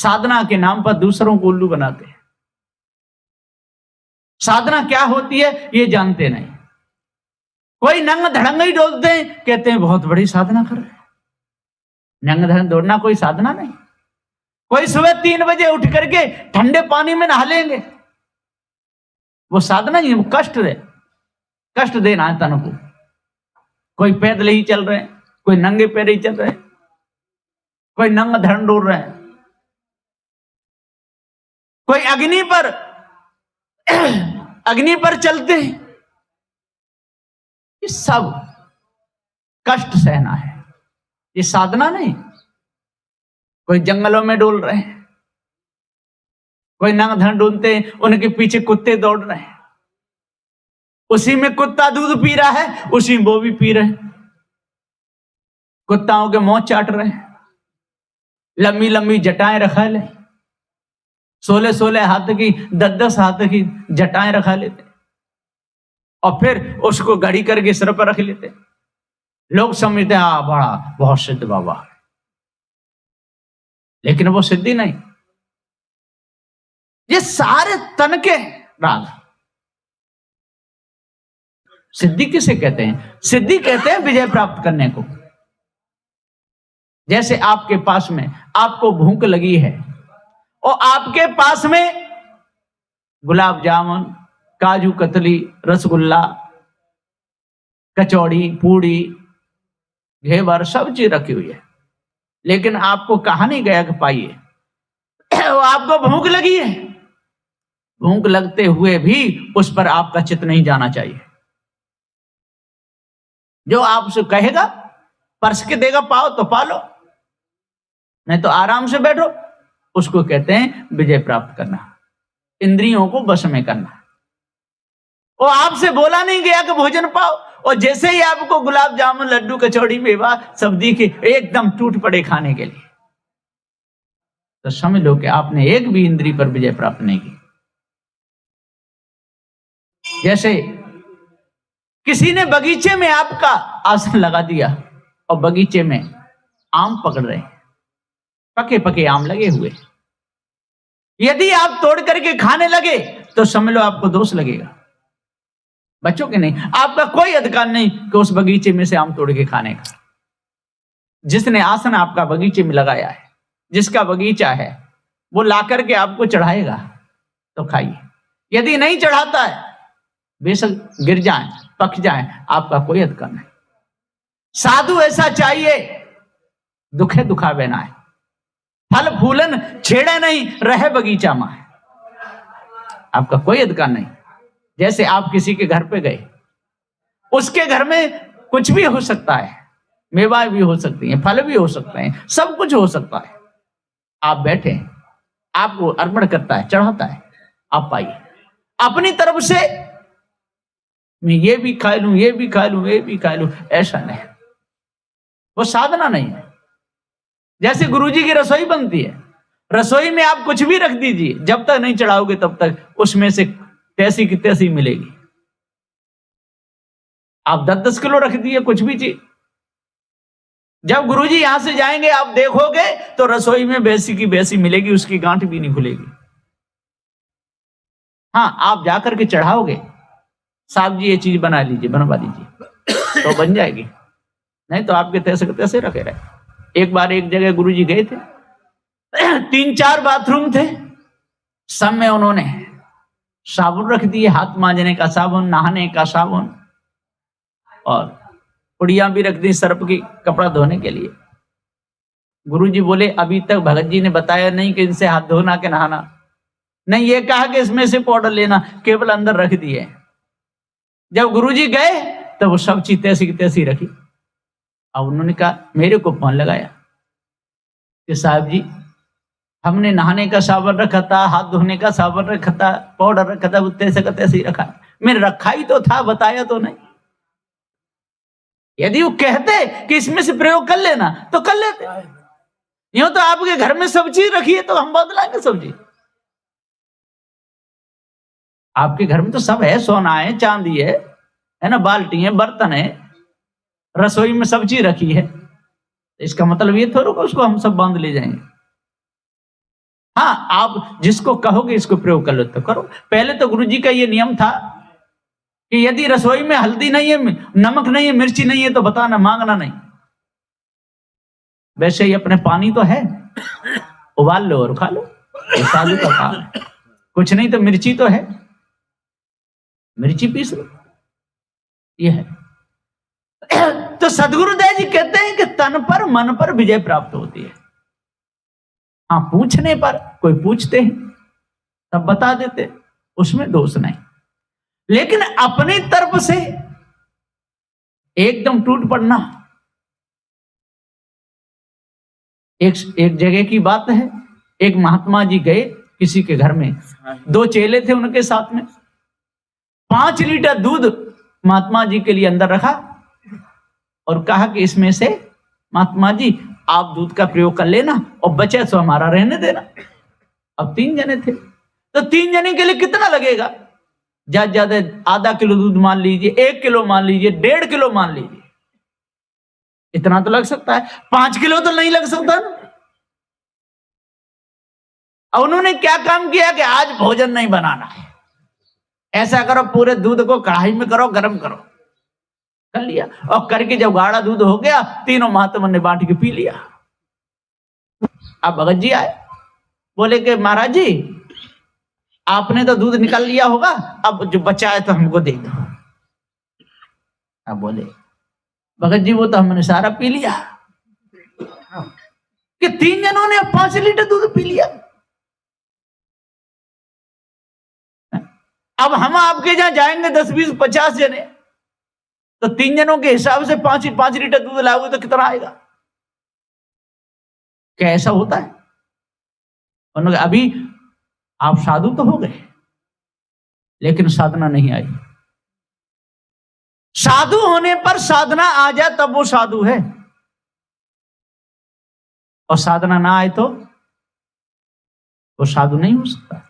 साधना के नाम पर दूसरों को उल्लू बनाते हैं। साधना क्या होती है ये जानते नहीं। कोई नंग धड़ंग ही डोलते हैं, कहते हैं बहुत बड़ी साधना कर रहे हैं। नंग धड़ंग दौड़ना कोई साधना नहीं। कोई सुबह 3 बजे उठ करके ठंडे पानी में नहा लेंगे, वो साधना ही, वो कष्ट देना है तन को। कोई पैदल ही चल रहे हैं, कोई नंगे पैर ही चल रहे हैं, कोई नंग धड़ंग डोल रहे हैं, कोई अग्नि पर चलते हैं। ये सब कष्ट सहना है, ये साधना नहीं। कोई जंगलों में डोल रहे हैं, कोई नंग धड़ंग डोलते हैं, उनके पीछे कुत्ते दौड़ रहे हैं, उसी में कुत्ता दूध पी रहा है, उसी में वो भी पी रहे हैं, कुत्ताओं के मुंह चाट रहे हैं, लंबी लंबी जटाएं रखा ले, 16-16 हाथ की 10-10 हाथ की जटाएं रखा लेते और फिर उसको घड़ी करके सिर पर रख लेते। लोग समझते हैं बड़ा बहुत सिद्ध बाबा, लेकिन वो सिद्धि नहीं। ये सारे तन के राग। सिद्धि किसे कहते हैं? सिद्धि कहते हैं विजय प्राप्त करने को। जैसे आपके पास में आपको भूख लगी है और आपके पास में गुलाब जामुन, काजू कतली, रसगुल्ला, कचौड़ी, पूड़ी, घेवर सब चीज रखी हुई है, लेकिन आपको कहा नहीं गया कि पाइए। आपको भूख लगी है, भूख लगते हुए भी उस पर आपका चित्त नहीं जाना चाहिए। जो आपसे कहेगा परस के देगा, पाओ तो पालो, नहीं तो आराम से बैठो, उसको कहते हैं विजय प्राप्त करना, इंद्रियों को वश में करना। वो आपसे बोला नहीं गया कि भोजन पाओ, और जैसे ही आपको गुलाब जामुन, लड्डू, कचौड़ी, मेवा सब दिखे, एकदम टूट पड़े खाने के लिए, तो समझ लो कि आपने एक भी इंद्रिय पर विजय प्राप्त नहीं की। जैसे किसी ने बगीचे में आपका आसन लगा दिया और बगीचे में आम पकड़ रहे हैं, पके पके आम लगे हुए, यदि आप तोड़ करके खाने लगे तो समझ लो आपको दोष लगेगा। बच्चों के नहीं, आपका कोई अधिकार नहीं कि उस बगीचे में से आम तोड़ के खाने का। जिसने आसन आपका बगीचे में लगाया है, जिसका बगीचा है, वो ला करके आपको चढ़ाएगा तो खाइए। यदि नहीं चढ़ाता है, बेशक गिर जाए, पक जाए, आपका कोई अधिकार नहीं। साधु ऐसा चाहिए, दुखे दुखावे ना है, फल फूलन छेड़े नहीं, रहे बगीचा में, आपका कोई अधिकार नहीं। जैसे आप किसी के घर पे गए, उसके घर में कुछ भी हो सकता है, मेवा भी हो सकती है, फल भी हो सकते हैं, सब कुछ हो सकता है। आप बैठे, आपको अर्पण करता है, चढ़ाता है, आप पाइए। अपनी तरफ से मैं ये भी खा लूं, ये भी खा लूं, ये भी खा लूं, ऐसा नहीं, वो साधना नहीं है। जैसे गुरुजी की रसोई बनती है, रसोई में आप कुछ भी रख दीजिए, जब तक नहीं चढ़ाओगे तब तक उसमें से तैसी की तैसी मिलेगी। आप 10-10 किलो रख दिए कुछ भी चीज, जब गुरुजी यहां से जाएंगे आप देखोगे तो रसोई में वैसी की वैसी मिलेगी, उसकी गांठ भी नहीं खुलेगी। हाँ, आप जाकर के चढ़ाओगे, साहब जी ये चीज बना लीजिए, बनवा लीजिए, तो बन जाएगी, नहीं तो आपके तैसे के तैसे रखे रहे। एक बार एक जगह गुरुजी गए थे, 3-4 बाथरूम थे, सब में उन्होंने साबुन रख दिए, हाथ मांजने का साबुन, नहाने का साबुन, और पुड़िया भी रख दी सर्फ की, कपड़ा धोने के लिए। गुरुजी बोले अभी तक भगत जी ने बताया नहीं कि इनसे हाथ धोना के नहाना, नहीं ये कहा कि इसमें से पाउडर लेना, केवल अंदर रख दिए। जब गुरुजी गए तब वो सब चीज तैसी की तैसी रखी। अब उन्होंने कहा, मेरे को फोन लगाया कि साहब जी हमने नहाने का साबुन रखा था, हाथ धोने का साबुन रखा था, पाउडर रखा था, वो तैसे का तैसे ही रखा। मैंने रखा ही तो था, बताया तो नहीं। यदि वो कहते कि इसमें से प्रयोग कर लेना तो कर लेते। यूं तो आपके घर में सब्जी रखी है तो हम बदलाएंगे सब्जी। आपके घर में तो सब है, सोना है, चांदी है ना, बाल्टी है, बर्तन है, रसोई में सब्जी रखी है, इसका मतलब ये थोड़ा उसको हम सब बांध ले जाएंगे। हाँ, आप जिसको कहोगे इसको प्रयोग कर लो तो करो। पहले तो गुरुजी का ये नियम था कि यदि रसोई में हल्दी नहीं है, नमक नहीं है, मिर्ची नहीं है तो बताना, मांगना नहीं। वैसे ही अपने पानी तो है, उबाल लो और खा लो, ये साधु का काम है। कुछ नहीं तो मिर्ची तो है, मिर्ची पीस लो, ये है। तो सदगुरुदेव जी कहते हैं कि तन पर मन पर विजय प्राप्त होती है। हाँ, पूछने पर कोई पूछते हैं तब बता देते, उसमें दोष नहीं। लेकिन अपनी तरफ से एकदम टूट पड़ना, एक जगह की बात है, एक महात्मा जी गए किसी के घर में, 2 चेले थे उनके साथ में, 5 लीटर दूध महात्मा जी के लिए अंदर रखा और कहा कि इसमें से महात्मा जी आप दूध का प्रयोग कर लेना और बचे तो हमारा रहने देना। अब 3 जने थे तो 3 जने के लिए कितना लगेगा? ज्यादा ज्यादा आधा किलो दूध मान लीजिए, 1 किलो मान लीजिए, 1.5 किलो मान लीजिए, इतना तो लग सकता है। 5 किलो तो नहीं लग सकता ना। और उन्होंने क्या काम किया कि आज भोजन नहीं बनाना है, ऐसा करो पूरे दूध को कढ़ाई में करो, गर्म करो, कर लिया। और करके जब गाढ़ा दूध हो गया, तीनों महात्मा ने बांट के पी लिया। अब भगत जी आए, बोले कि महाराज जी आपने तो दूध निकाल लिया होगा, अब जो बचा है तो हमको दे दो। अब बोले भगत जी वो तो हमने सारा पी लिया। कि 3 जनों ने 5 लीटर दूध पी लिया। अब हम आपके जहां जाएंगे 10, 20, 50 जने, तो 3 जनों के हिसाब से 5 लीटर दूध लाओगे तो कितना आएगा? क्या ऐसा होता है? उन्होंने अभी आप साधु तो हो गए लेकिन साधना नहीं आई। साधु होने पर साधना आ जाए तब वो साधु है, और साधना ना आए तो वो साधु नहीं हो सकता।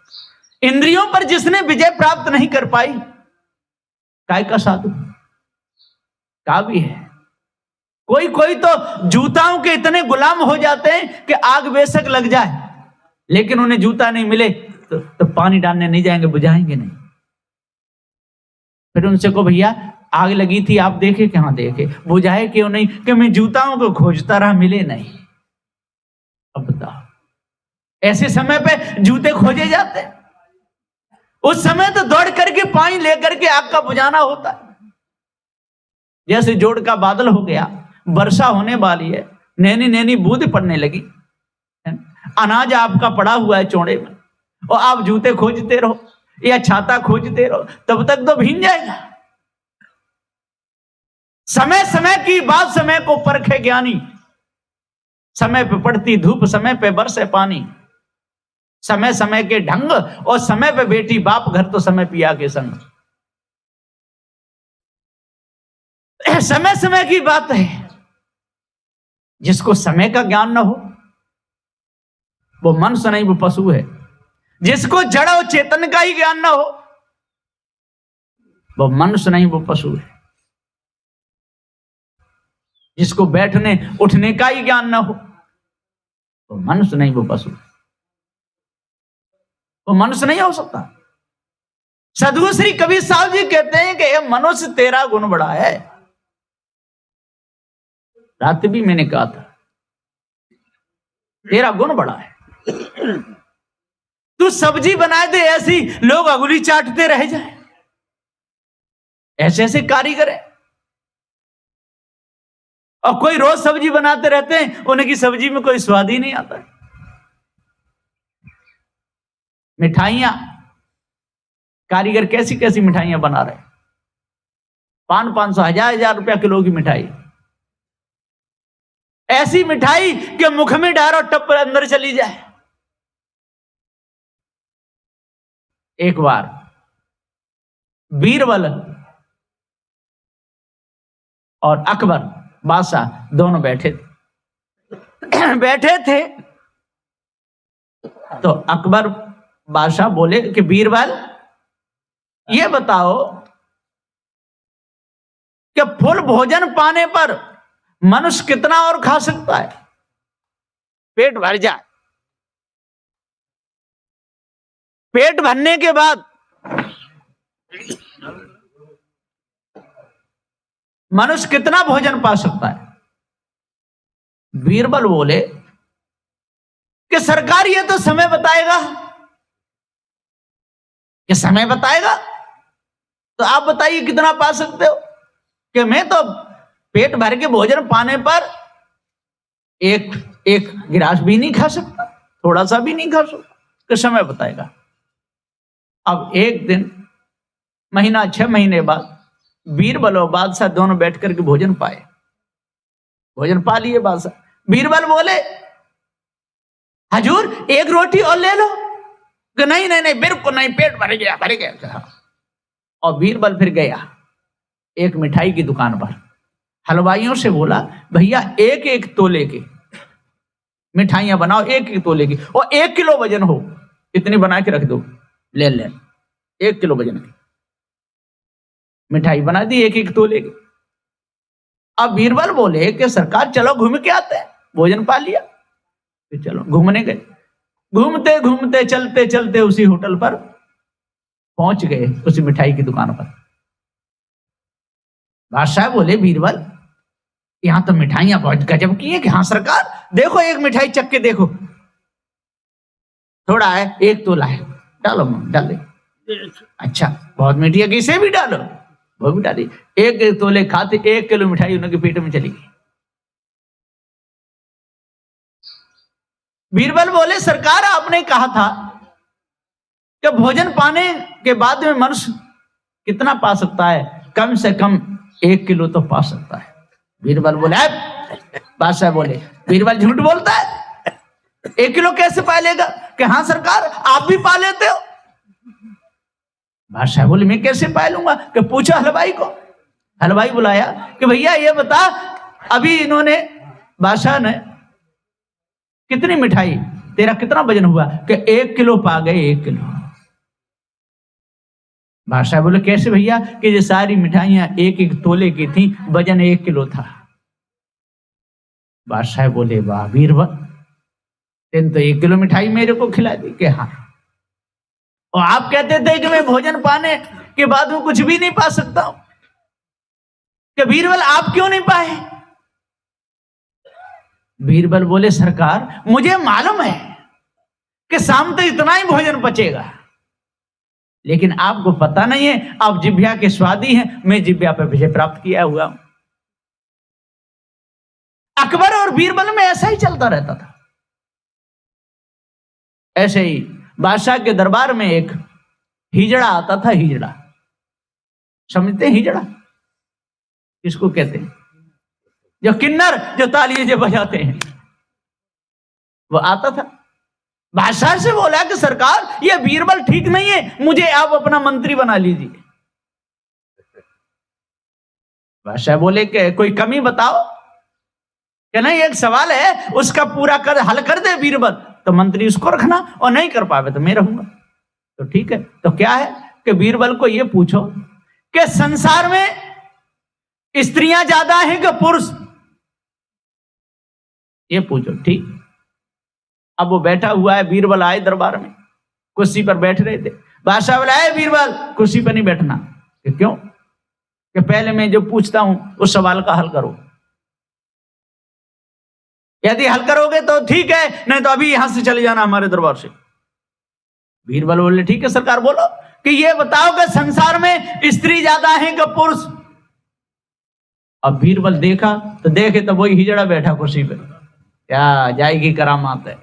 इंद्रियों पर जिसने विजय प्राप्त नहीं कर पाई, काय का साधु? का भी है। कोई कोई तो जूताओं के इतने गुलाम हो जाते हैं कि आग बेशक लग जाए लेकिन उन्हें जूता नहीं मिले तो पानी डालने नहीं जाएंगे, बुझाएंगे नहीं। फिर उनसे को भैया आग लगी थी आप देखे? कहां देखे? बुझाए क्यों नहीं? कि मैं जूताओं को खोजता रहा, मिले नहीं। अब बताओ, ऐसे समय पे जूते खोजे जाते? उस समय तो दौड़ करके पानी लेकर के आग का बुझाना होता है। जैसे जोड़ का बादल हो गया, वर्षा होने वाली है, नैनी नैनी बूंद पड़ने लगी, अनाज आपका पड़ा हुआ है चौड़े में, और आप जूते खोजते रहो या छाता खोजते रहो, तब तक तो भीग जाएगा। समय समय की बात समय को परखे ज्ञानी, समय पे पड़ती धूप, समय पे बरसे पानी, समय समय के ढंग और समय पे बेटी बाप घर, तो समय पिया के संग। समय समय की बात है। जिसको समय का ज्ञान न हो वो मनुष्य नहीं, वो पशु है। जिसको जड़ और चेतन का ही ज्ञान न हो वो मनुष्य नहीं, वो पशु है। जिसको बैठने उठने का ही ज्ञान न हो वो मनुष्य नहीं, वो पशु है। वो मनुष्य नहीं हो सकता। सदगुरु श्री कबीर साहब जी कहते हैं कि मनुष्य तेरा गुण बड़ा है। रात भी मैंने कहा था तेरा गुण बड़ा है। तू सब्जी बनाए दे ऐसी लोग अंगुली चाटते रह जाए, ऐसे ऐसे कारीगर है। और कोई रोज सब्जी बनाते रहते हैं, उनकी सब्जी में कोई स्वाद ही नहीं आता। मिठाइयां, कारीगर कैसी कैसी मिठाइयां बना रहे, 500, 1000 रुपया किलो की मिठाई। ऐसी मिठाई कि मुख में डालो टप पर अंदर चली जाए। एक बार बीरबल और अकबर बादशाह दोनों बैठे थे। तो अकबर बादशाह बोले कि बीरबल ये बताओ कि फुल भोजन पाने पर मनुष्य कितना और खा सकता है? पेट भर जाए पेट भरने के बाद मनुष्य कितना भोजन पा सकता है? बीरबल बोले कि सरकार ये तो समय बताएगा, कि समय बताएगा, तो आप बताइए कितना पा सकते हो? कि मैं तो पेट भर के भोजन पाने पर एक गिलास भी नहीं खा सकता, थोड़ा सा भी नहीं खा सकता, कि समय बताएगा। अब एक दिन, महीना, 6 महीने बाद बीरबल और बादशाह दोनों बैठ करके भोजन पाए, भोजन पा लिए बादशाह। बीरबल बोले, हजूर एक रोटी और ले लो। कि नहीं नहीं नहीं, बिल्कुल नहीं, पेट भर गया, भर गया। और बीरबल फिर गया एक मिठाई की दुकान पर, हलवाइयों से बोला, भैया एक एक तोले की मिठाइयां बनाओ, एक एक तोले की, और 1 किलो वजन हो, इतनी बना के रख दो, ले 1 किलो वजन की मिठाई बना दी, 1 तोले की। अब बीरबल बोले कि सरकार चलो घूम के आते हैं, भोजन पा लिया, फिर चलो घूमने गए। घूमते घूमते चलते चलते उसी होटल पर पहुंच गए, उसी मिठाई की दुकान पर। बादशाह बोले, बीरबल यहां तो मिठाइयां बहुत गजब की है। कि हाँ सरकार, देखो एक मिठाई चख के देखो, थोड़ा है, 1 तोला है, डालो, डाल दे। अच्छा बहुत मीठी है, इसे भी डालो, वो भी डाली। 1 तोले खाते 1 किलो मिठाई उनके पेट में चली गई। बीरबल बोले, सरकार आपने कहा था कि भोजन पाने के बाद में मनुष्य कितना पा सकता है? कम से कम 1 किलो तो पा सकता है। बीरबल बोले, बादशाह बोले, बीरबल झूठ बोलता है, 1 किलो कैसे पा लेगा? कि हाँ सरकार, आप भी पा लेते हो। बादशाह बोले, मैं कैसे पा लूंगा? कि पूछो हलवाई को। हलवाई बुलाया कि भैया ये बता, अभी इन्होंने, बादशाह ने, कितनी मिठाई, तेरा कितना वजन हुआ? कि 1 किलो पा गए, 1 किलो। बादशाह बोले, कैसे भैया? कि ये सारी मिठाइयां 1 तोले की थी, वजन 1 किलो था। बादशाह बोले, वाह बीरबल, तेन तो 1 किलो मिठाई मेरे को खिला दी। कि हाँ, और आप कहते थे कि मैं भोजन पाने के बाद में कुछ भी नहीं पा सकता हूं। कि बीरबल आप क्यों नहीं पाए? बीरबल बोले, सरकार मुझे मालूम है कि शाम तक इतना ही भोजन पचेगा, लेकिन आपको पता नहीं है, आप जिभ्या के स्वादी हैं, मैं जिभ्या पर विजय प्राप्त किया हुआ हूं। अकबर और बीरबल में ऐसा ही चलता रहता था। ऐसे ही बादशाह के दरबार में एक हिजड़ा आता था। हिजड़ा समझते हैं? हिजड़ा किसको कहते हैं? जो किन्नर, जो तालियां जो बजाते हैं, वो आता था। बादशाह से बोला कि सरकार ये बीरबल ठीक नहीं है, मुझे आप अपना मंत्री बना लीजिए। बादशाह बोले कि कोई कमी बताओ। कि नहीं, एक सवाल है, उसका पूरा हल कर दे बीरबल, तो मंत्री उसको रखना, और नहीं कर पावे तो मैं रहूंगा। तो ठीक है, तो क्या है कि बीरबल को ये पूछो कि संसार में स्त्रियां ज्यादा हैं कि पुरुष? ये पूछो। ठीक, अब वो बैठा हुआ है, बीरबल आए दरबार में, कुर्सी पर बैठ रहे थे। बादशाह बोला, है बीरबल कुर्सी पर नहीं बैठना। कि क्यों? कि पहले मैं जो पूछता हूं उस सवाल का हल करो, यदि हल करोगे तो ठीक है, नहीं तो अभी यहां से चले जाना हमारे दरबार से। बीरबल बोले, ठीक है सरकार, बोलो कि ये बताओ कि संसार में स्त्री ज्यादा है कि पुरुष? अब बीरबल देखा तो देखे तो वही हिजड़ा बैठा कुर्सी पे, क्या जाएगी करामात है।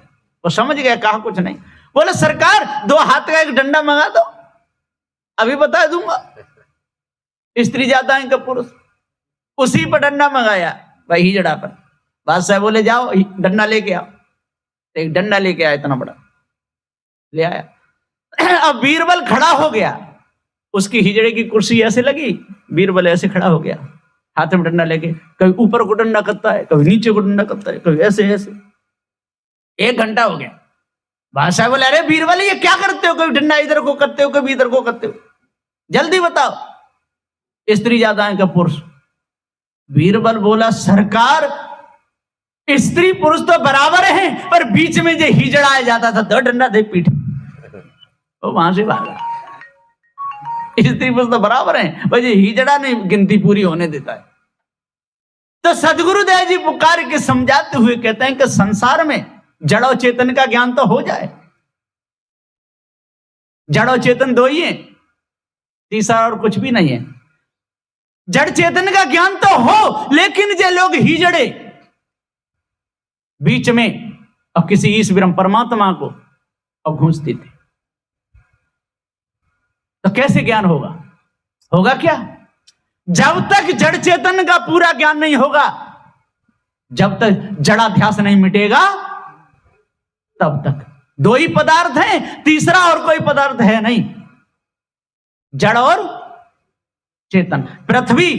वो समझ गया, कहा कुछ नहीं। बोले, सरकार 2 हाथ का एक डंडा मंगा दो, अभी बता दूंगा स्त्री ज्यादा है कि पुरुष। उसी पर डंडा मंगाया, भाई हिजड़ा पर। बादशाह बोले, जाओ डंडा लेके आओ। एक डंडा लेके आया, इतना बड़ा ले आया। अब बीरबल खड़ा हो गया, उसकी हिजड़े की कुर्सी ऐसे लगी, बीरबल ऐसे खड़ा हो गया, हाथ में डंडा लेके, कभी ऊपर को डंडा करता है, कभी नीचे को डंडा करता है, कभी ऐसे ऐसे। 1 घंटा हो गया। बादशाह बोले, अरे बीरबल ये क्या करते हो? कभी डंडा इधर को करते हो, कभी इधर को करते हो, जल्दी बताओ स्त्री ज्यादा है क्या पुरुष? बीरबल बोला, सरकार स्त्री पुरुष तो बराबर हैं, पर बीच में जो हिजड़ा आ जाता था, 2 डंडा दे पीठ। वो वहां से भागा। स्त्री पुरुष तो बराबर है, बस ये हिजड़ा नहीं गिनती पूरी होने देता है। तो सदगुरुदेव जी पुकार के समझाते हुए कहते हैं कि संसार में जड़ और चेतन का ज्ञान तो हो जाए। जड़ और चेतन दो ही है, तीसरा और कुछ भी नहीं है। जड़ चेतन का ज्ञान तो हो, लेकिन जो लोग हिजड़े बीच में और किसी ईश ब्रह्म परमात्मा को और घूंसते थे, तो कैसे ज्ञान होगा? होगा क्या? जब तक जड़ चेतन का पूरा ज्ञान नहीं होगा, जब तक जड़ाध्यास नहीं मिटेगा, तब तक दो ही पदार्थ हैं, तीसरा और कोई पदार्थ है नहीं। जड़ और चेतन, पृथ्वी,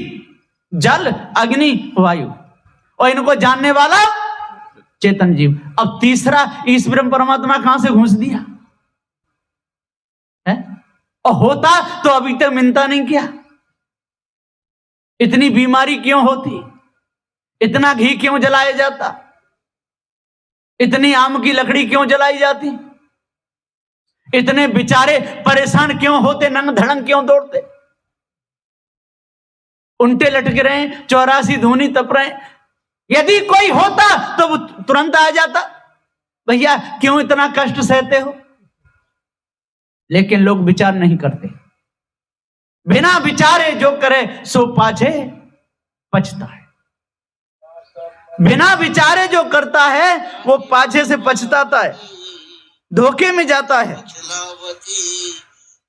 जल, अग्नि, वायु, और इनको जानने वाला चेतन जीव। अब तीसरा ईश ब्रह्म परमात्मा कहां से घुस दिया है? और होता तो अभी तक मिलता नहीं किया। इतनी बीमारी क्यों होती? इतना घी क्यों जलाया जाता? इतनी आम की लकड़ी क्यों जलाई जाती? इतने बेचारे परेशान क्यों होते, नंग धड़ंग क्यों दौड़ते, उल्टे लटक रहे हैं, 84 धूनी तप रहे हैं। यदि कोई होता तो वो तुरंत आ जाता, भैया क्यों इतना कष्ट सहते हो? लेकिन लोग विचार नहीं करते। बिना विचारे जो करे सो पाछे पछता है। बिना विचारे जो करता है वो पाछे से पछताता है, धोखे में जाता है।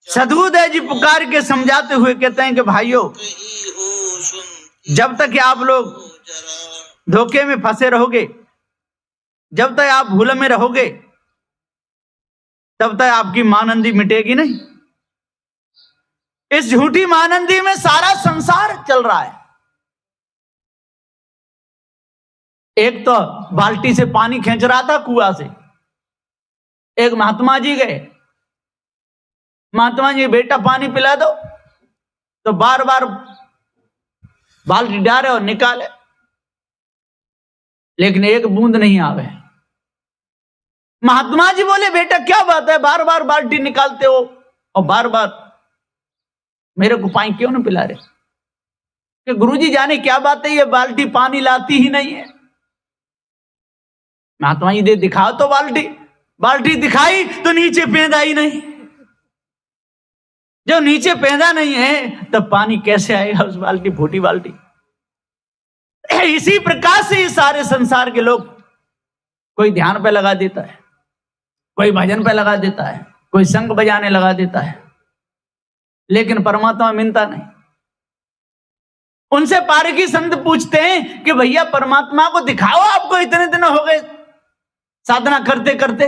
सदगुरुदेव जी पुकार के समझाते हुए कहते हैं कि भाइयों, जब तक आप लोग धोखे में फंसे रहोगे, जब तक आप भूल में रहोगे, तब तक आपकी मानंदी मिटेगी नहीं। इस झूठी मानंदी में सारा संसार चल रहा है। एक तो बाल्टी से पानी खींच रहा था कुआं से, एक महात्मा जी गए, महात्मा जी बेटा पानी पिला दो, तो बार बार बाल्टी डाले और निकाले, लेकिन एक बूंद नहीं आवे। महात्मा जी बोले बेटा क्या बात है, बार बार बाल्टी निकालते हो और बार बार मेरे को पानी क्यों नहीं पिला रहे? कि गुरुजी जाने क्या बात है, ये बाल्टी पानी लाती ही नहीं है। महात्मा जी दे दिखाओ तो बाल्टी, बाल्टी दिखाई तो नीचे पेंदा ही नहीं। जो नीचे पेंदा नहीं है तब पानी कैसे आएगा उस बाल्टी, फूटी बाल्टी। इसी प्रकार से ये सारे संसार के लोग, कोई ध्यान पे लगा देता है, कोई भजन पे लगा देता है, कोई शंख बजाने लगा देता है, लेकिन परमात्मा मिलता नहीं। उनसे पारखी संत पूछते हैं कि भैया परमात्मा को दिखाओ, आपको इतने दिन हो गए साधना करते करते,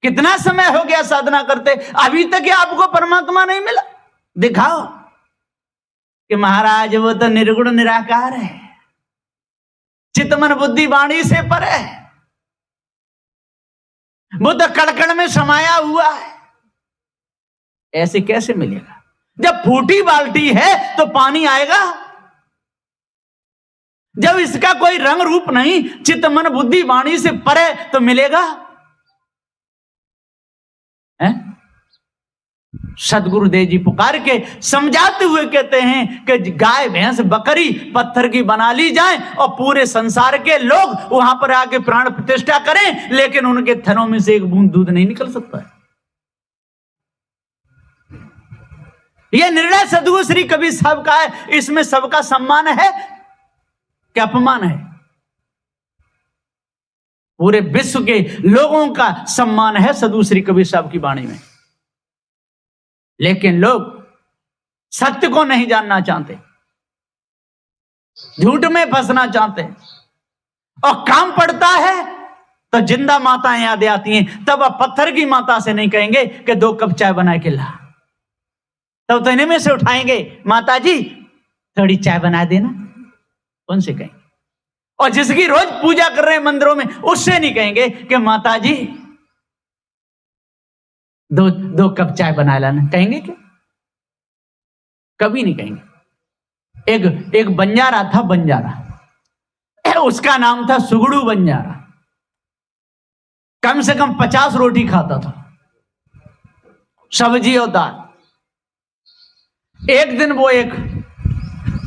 कितना समय हो गया साधना करते, अभी तक आपको परमात्मा नहीं मिला, दिखाओ। कि महाराज वो तो निर्गुण निराकार है, चित्त मन बुद्धि वाणी से पर है, वो तो कड़कड़ में समाया हुआ है। ऐसे कैसे मिलेगा? जब फूटी बाल्टी है तो पानी आएगा? जब इसका कोई रंग रूप नहीं, चित्त मन बुद्धि वाणी से परे, तो मिलेगा? सदगुरुदेव जी पुकार के समझाते हुए कहते हैं कि गाय भैंस बकरी पत्थर की बना ली जाए और पूरे संसार के लोग वहां पर आके प्राण प्रतिष्ठा करें, लेकिन उनके थनों में से एक बूंद दूध नहीं निकल सकता है। यह निर्णय सदगुरु श्री कबीर साहब का है। इसमें सबका सम्मान है कि अपमान है? पूरे विश्व के लोगों का सम्मान है सदगुरु श्री कबीर साहब की वाणी में। लेकिन लोग सत्य को नहीं जानना चाहते, झूठ में फंसना चाहते, और काम पड़ता है तो जिंदा माताएं याद आती हैं। तब अब पत्थर की माता से नहीं कहेंगे कि 2 कप चाय बना के ला, तब तो इन्हीं में से उठाएंगे, माता जी थोड़ी चाय बना देना, उनसे कहेंगे। और जिसकी रोज पूजा कर रहे हैं मंदिरों में, उससे नहीं कहेंगे कि माता जी 2 कप चाय बना लाना, कहेंगे क्या? कभी नहीं कहेंगे। एक बंजारा था, बंजारा, उसका नाम था सुगड़ू बंजारा। कम से कम 50 रोटी खाता था। सब्जी और दाल। एक दिन वो एक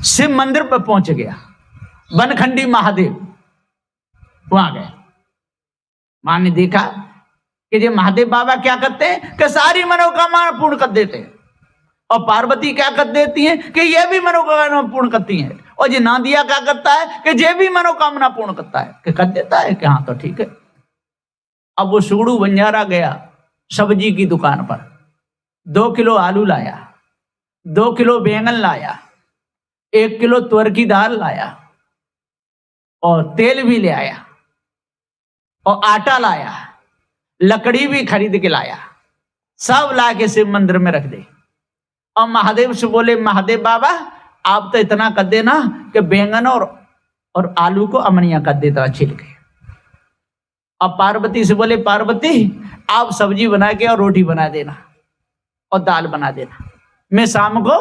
शिव मंदिर पर पहुंच गया, बनखंडी महादेव, वहां गए। मां ने देखा कि ये महादेव बाबा क्या करते हैं कि सारी मनोकामना पूर्ण कर देते हैं, और पार्वती क्या कर देती हैं कि ये भी मनोकामना पूर्ण करती हैं, और ये नादिया क्या करता है कि ये भी मनोकामना पूर्ण करता है, कि कर देता है कि हाँ तो ठीक है। अब वो सुगड़ू बंजारा गया सब्जी की दुकान पर, 2 किलो आलू लाया, 2 किलो बैंगन लाया, 1 किलो तुअर की दाल लाया, और तेल भी ले आया, और आटा लाया, लकड़ी भी खरीद के लाया, सब ला के शिव मंदिर में रख दे। और महादेव से बोले, महादेव बाबा आप तो इतना कर देना कि बैंगन और आलू को अमनिया कर देता छिल के। अब पार्वती से बोले, पार्वती आप सब्जी बना के और रोटी बना देना और दाल बना देना, मैं शाम को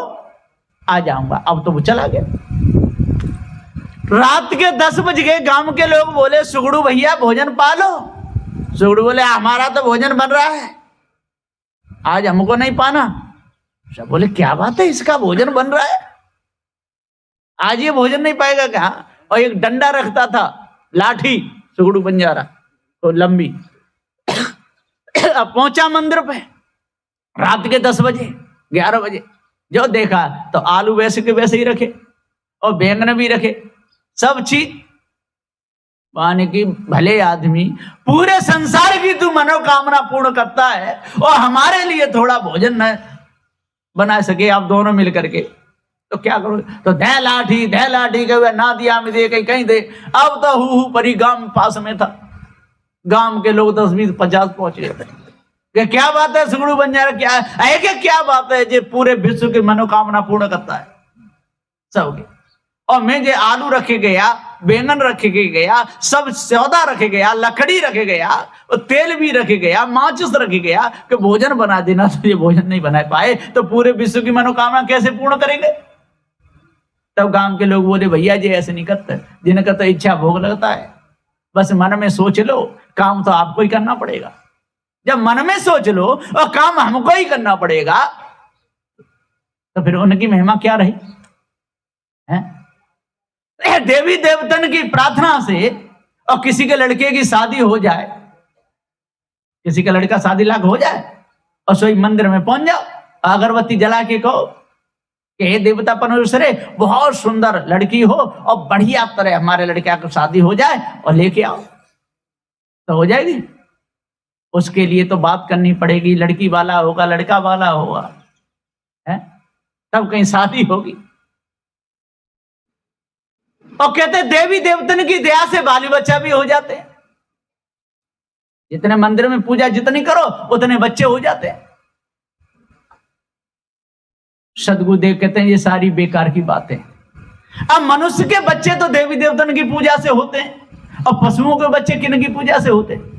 आ जाऊंगा। अब तो वो चला गया। रात के 10 बज गए। गांव के लोग बोले, सुगड़ू भैया भोजन पालो। सुगड़ू बोले, हमारा तो भोजन बन रहा है, आज हमको नहीं पाना। सब बोले, क्या बात है, इसका भोजन बन रहा है, आज ये भोजन नहीं पाएगा क्या? और एक डंडा रखता था, लाठी, सुगड़ू बंजारा तो लंबी। अब पहुंचा मंदिर पे रात के 10 बजे 11 बजे, जो देखा तो आलू वैसे के वैसे ही रखे और बैंगन भी रखे, सब चीज। माने कि भले आदमी, पूरे संसार की तू मनोकामना पूर्ण करता है और हमारे लिए थोड़ा भोजन न बना सके आप दोनों मिलकर के, तो क्या करो? तो दे लाठी के ना दिया में दे, कहीं दे। अब तो हु परी गांव पास में था, गांव के लोग 10 20 50 पहुंच गए थे। क्या बात है सुगड़ू बंजारा, क्या है कि क्या बात है, जो पूरे विश्व की मनोकामना पूर्ण करता है सबके। और मैं जो आलू रखे गया, बैंगन रखे गया, सब सौदा रखे गया, लकड़ी रखे गया, और तेल भी रखे गया, माचिस रखे गया कि भोजन बना देना, तो ये भोजन नहीं बना पाए तो पूरे विश्व की मनोकामना कैसे पूर्ण करेंगे? तब गांव के लोग बोले, भैया जी ऐसे नहीं करते, जिनका तो इच्छा भोग लगता है, बस मन में सोच लो, काम तो आपको ही करना पड़ेगा। जब मन में सोच लो और काम हमको ही करना पड़ेगा, तो फिर उनकी महिमा क्या रही है? देवी देवतन की प्रार्थना से और किसी के लड़के की शादी हो जाए, किसी का लड़का शादी लाख हो जाए, और सोई मंदिर में पहुंच जाओ, अगरबत्ती जला के कहो कि हे देवता परमेश्वरे, बहुत सुंदर लड़की हो और बढ़िया तरह हमारे लड़के की शादी हो जाए और लेके आओ, तो हो जाएगी। उसके लिए तो बात करनी पड़ेगी, लड़की वाला होगा, लड़का वाला होगा, है तब कहीं शादी होगी। और कहते देवी देवतन की दया से बाली बच्चा भी हो जाते हैं। जितने मंदिर में पूजा जितनी करो उतने बच्चे हो जाते हैं। सदगुरुदेव कहते हैं ये सारी बेकार की बातें। अब मनुष्य के बच्चे तो देवी देवतन की पूजा से होते हैं, और पशुओं के बच्चे किन की पूजा से होते हैं?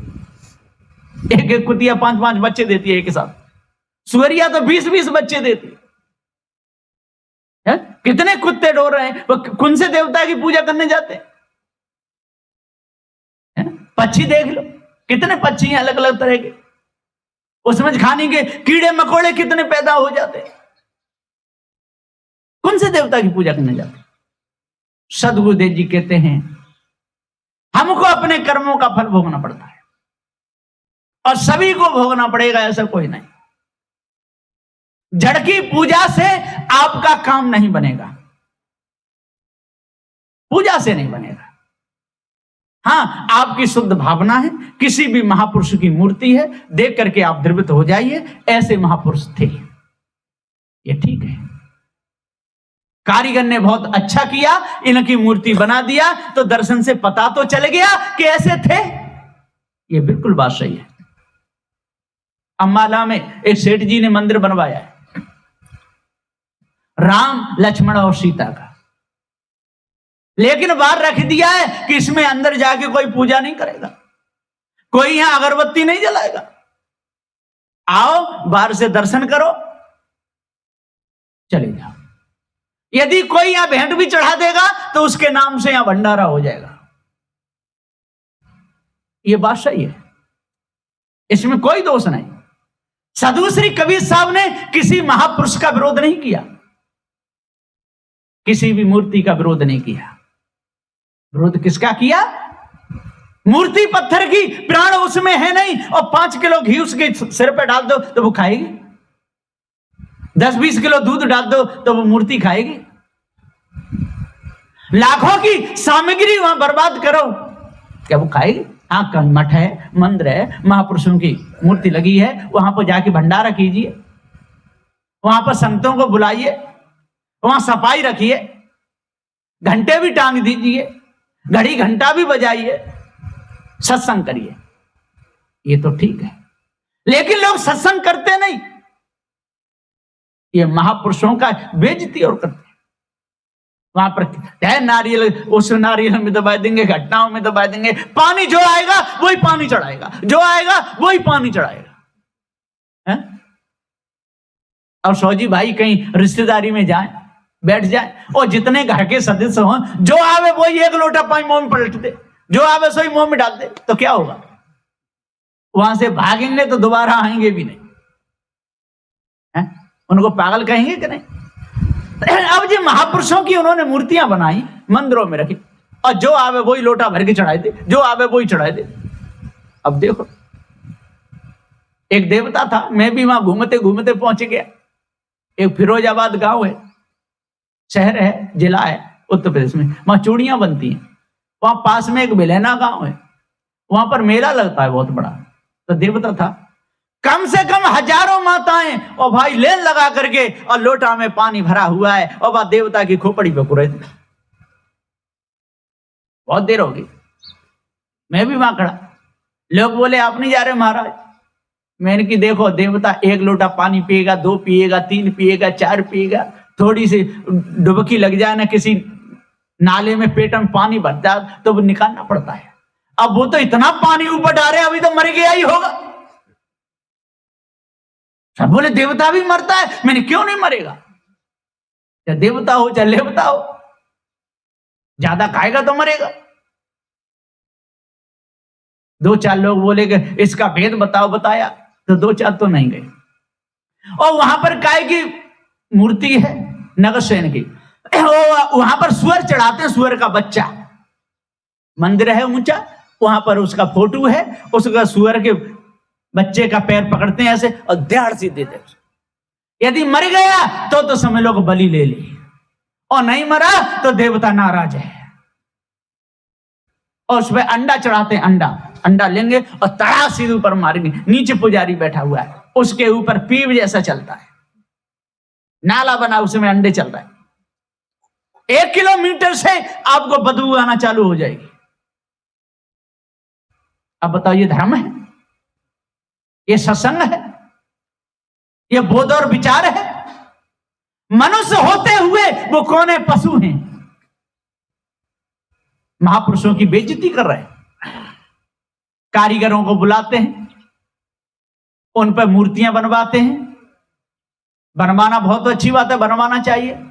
एक एक कुतिया 5-5 बच्चे देती है एक साथ, सुअरिया तो 20-20 बच्चे देती है। कितने कुत्ते डोर रहे हैं, वो कौन से देवता की पूजा करने जाते हैं? पक्षी देख लो, कितने पक्षी हैं अलग अलग तरह के, उसमें खाने के कीड़े मकोड़े कितने पैदा हो जाते हैं। कौन से देवता की पूजा करने जाते हैं? सदगुरुदेव जी कहते हैं हमको अपने कर्मों का फल भोगना पड़ता है, और सभी को भोगना पड़ेगा, ऐसा कोई नहीं। जड़ की पूजा से आपका काम नहीं बनेगा, पूजा से नहीं बनेगा। हाँ, आपकी शुद्ध भावना है, किसी भी महापुरुष की मूर्ति है, देख करके आप द्रवित हो जाइए, ऐसे महापुरुष थे, ये ठीक है। कारीगर ने बहुत अच्छा किया, इनकी मूर्ति बना दिया, तो दर्शन से पता तो चल गया कि ऐसे थे, ये बिल्कुल बात सही है। अम्बाला में एक सेठ जी ने मंदिर बनवाया है, राम लक्ष्मण और सीता का, लेकिन बाहर रख दिया है कि इसमें अंदर जाके कोई पूजा नहीं करेगा, कोई यहां अगरबत्ती नहीं जलाएगा, आओ बाहर से दर्शन करो, चले जाओ। यदि कोई यहां भेंट भी चढ़ा देगा तो उसके नाम से यहां भंडारा हो जाएगा। यह बात सही है, इसमें कोई दोष नहीं। साधु श्री कबीर साहब ने किसी महापुरुष का विरोध नहीं किया, किसी भी मूर्ति का विरोध नहीं किया। विरोध किसका किया? मूर्ति पत्थर की, प्राण उसमें है नहीं, और 5 किलो घी उसके सिर पे डाल दो तो वो खाएगी, 10-20 किलो दूध डाल दो तो वो मूर्ति खाएगी। लाखों की सामग्री वहां बर्बाद करो, क्या वो खाएगी? हाँ, कहीं मठ है, मंदिर है, महापुरुषों की मूर्ति लगी है, वहां पर जाके भंडारा कीजिए, वहां पर संतों को बुलाइए, वहां सफाई रखिए, घंटे भी टांग दीजिए, घड़ी घंटा भी बजाइए, सत्संग करिए, ये तो ठीक है। लेकिन लोग सत्संग करते नहीं, ये महापुरुषों का बेइज्जती और करते हैं। वहां पर है नारियल, उस नारियल में दबा देंगे, घटनाओं में दबा देंगे, पानी जो आएगा वही पानी चढ़ाएगा, जो आएगा वही पानी चढ़ाएगा। और सौजी भाई कहीं रिश्तेदारी में जाए, बैठ जाए, और जितने घर के सदस्य हों, जो आवे वही 1 लोटा पानी मुंह में पलट दे, जो आवे सोई मुंह में डाल दे, तो क्या होगा? वहां से भागेंगे तो दोबारा आएंगे भी नहीं, है? उनको पागल कहेंगे कि नहीं? अब जी महापुरुषों की उन्होंने मूर्तियां बनाई, मंदिरों में रखी, और जो आवे वही लोटा भर के चढ़ाए दे, जो आवे वही चढ़ाए दे। अब देखो, एक देवता था, मैं भी वहां घूमते घूमते पहुंच गया। एक फिरोजाबाद गांव है, शहर है, जिला है उत्तर प्रदेश में, वहां चूड़ियां बनती हैं। वहां पास में एक बिलेना गांव है, वहां पर मेला लगता है बहुत बड़ा। तो देवता था, कम से कम हजारों माताएं और भाई लेन लगा करके, और लोटा में पानी भरा हुआ है, और वह देवता की खोपड़ी पे कुरे थे। बहुत देर होगी, मैं भी वहां खड़ा। लोग बोले आप नहीं जा रहे महाराज? मैंने कि देखो, देवता 1 लोटा पानी पिएगा, 2 पिएगा, 3 पिएगा, 4 पिएगा, थोड़ी सी डुबकी लग जाए ना किसी नाले में, पेट में पानी भर जाए तो वो निकालना पड़ता है। अब वो तो इतना पानी ऊपर डाले, अभी तो मर गया ही होगा। सब बोले देवता भी मरता है। मैंने क्यों नहीं मरेगा? चाहे देवता हो चाहे लेवता हो, ज्यादा खाएगा तो मरेगा। 2-4 लोग बोले कि इसका भेद बताओ, बताया तो 2-4 तो नहीं गए। और वहां पर काय की मूर्ति है, नगरसेन की, वहां पर सुअर चढ़ाते हैं, सुअर का बच्चा। मंदिर है ऊंचा, वहां पर उसका फोटो है, उसका सुअर के बच्चे का पैर पकड़ते हैं ऐसे और ध्याड़ सी देते। यदि मर गया तो समझ लो बलि ले ली, और नहीं मरा तो देवता नाराज है। और उस पर अंडा चढ़ाते हैं, अंडा लेंगे और तड़ा सीधे ऊपर मारेंगे। नीचे पुजारी बैठा हुआ है, उसके ऊपर पीप जैसा चलता है, नाला बना, उसमें अंडे चल रहा है। 1 किलोमीटर से आपको बदबू आना चालू हो जाएगी। अब बताओ, ये धर्म है? ये सत्संग है? ये बोध और विचार है? मनुष्य होते हुए वो कौन है? पशु हैं। महापुरुषों की बेइज्जती कर रहे हैं। कारीगरों को बुलाते हैं, उन पर मूर्तियां बनवाते हैं। बनवाना बहुत अच्छी बात है, बनवाना चाहिए।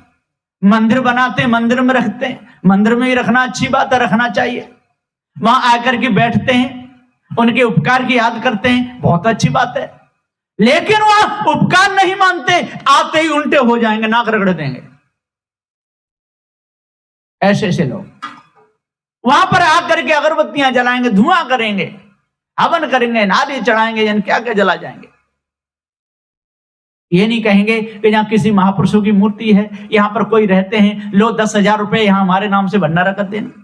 मंदिर बनाते हैं, मंदिर में रखते हैं, मंदिर में ही रखना अच्छी बात है, रखना चाहिए। वहां आकर के बैठते हैं, उनके उपकार की याद करते हैं, बहुत अच्छी बात है। लेकिन वह उपकार नहीं मानते, आते ही उल्टे हो जाएंगे, नाक रगड़ देंगे। ऐसे ऐसे लोग वहां पर आकर के अगरबत्तियां जलाएंगे, धुआं करेंगे, हवन करेंगे, नारे चढ़ाएंगे, यानी क्या क्या जला जाएंगे। ये नहीं कहेंगे कि जहां किसी महापुरुषों की मूर्ति है, यहां पर कोई रहते हैं, लो 10,000 रुपए यहां हमारे नाम से भंडारा कर देना।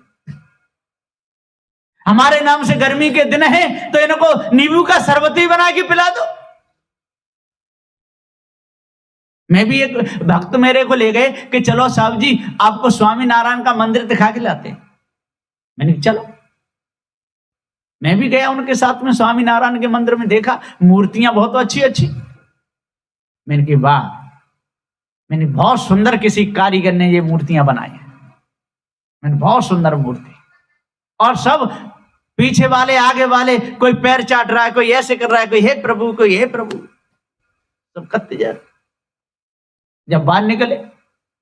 हमारे नाम से गर्मी के दिन है तो इनको नींबू का शरबती बना के पिला दो। मैं भी, एक भक्त मेरे को ले गए कि चलो साहब जी आपको स्वामी नारायण का मंदिर दिखा के लाते हैं। मैंने चलो, मैं भी गया उनके साथ में स्वामी नारायण के मंदिर में, देखा मूर्तियां बहुत अच्छी अच्छी। मैंने कहा वाह, मैंने बहुत सुंदर किसी कारीगर ने ये मूर्तियां बनाई है। मैंने बहुत सुंदर मूर्ति, और सब पीछे वाले आगे वाले, कोई पैर चाट रहा है, कोई ऐसे कर रहा है, कोई हे प्रभु, कोई हे प्रभु, सब करते जा रहे। जब बाहर निकले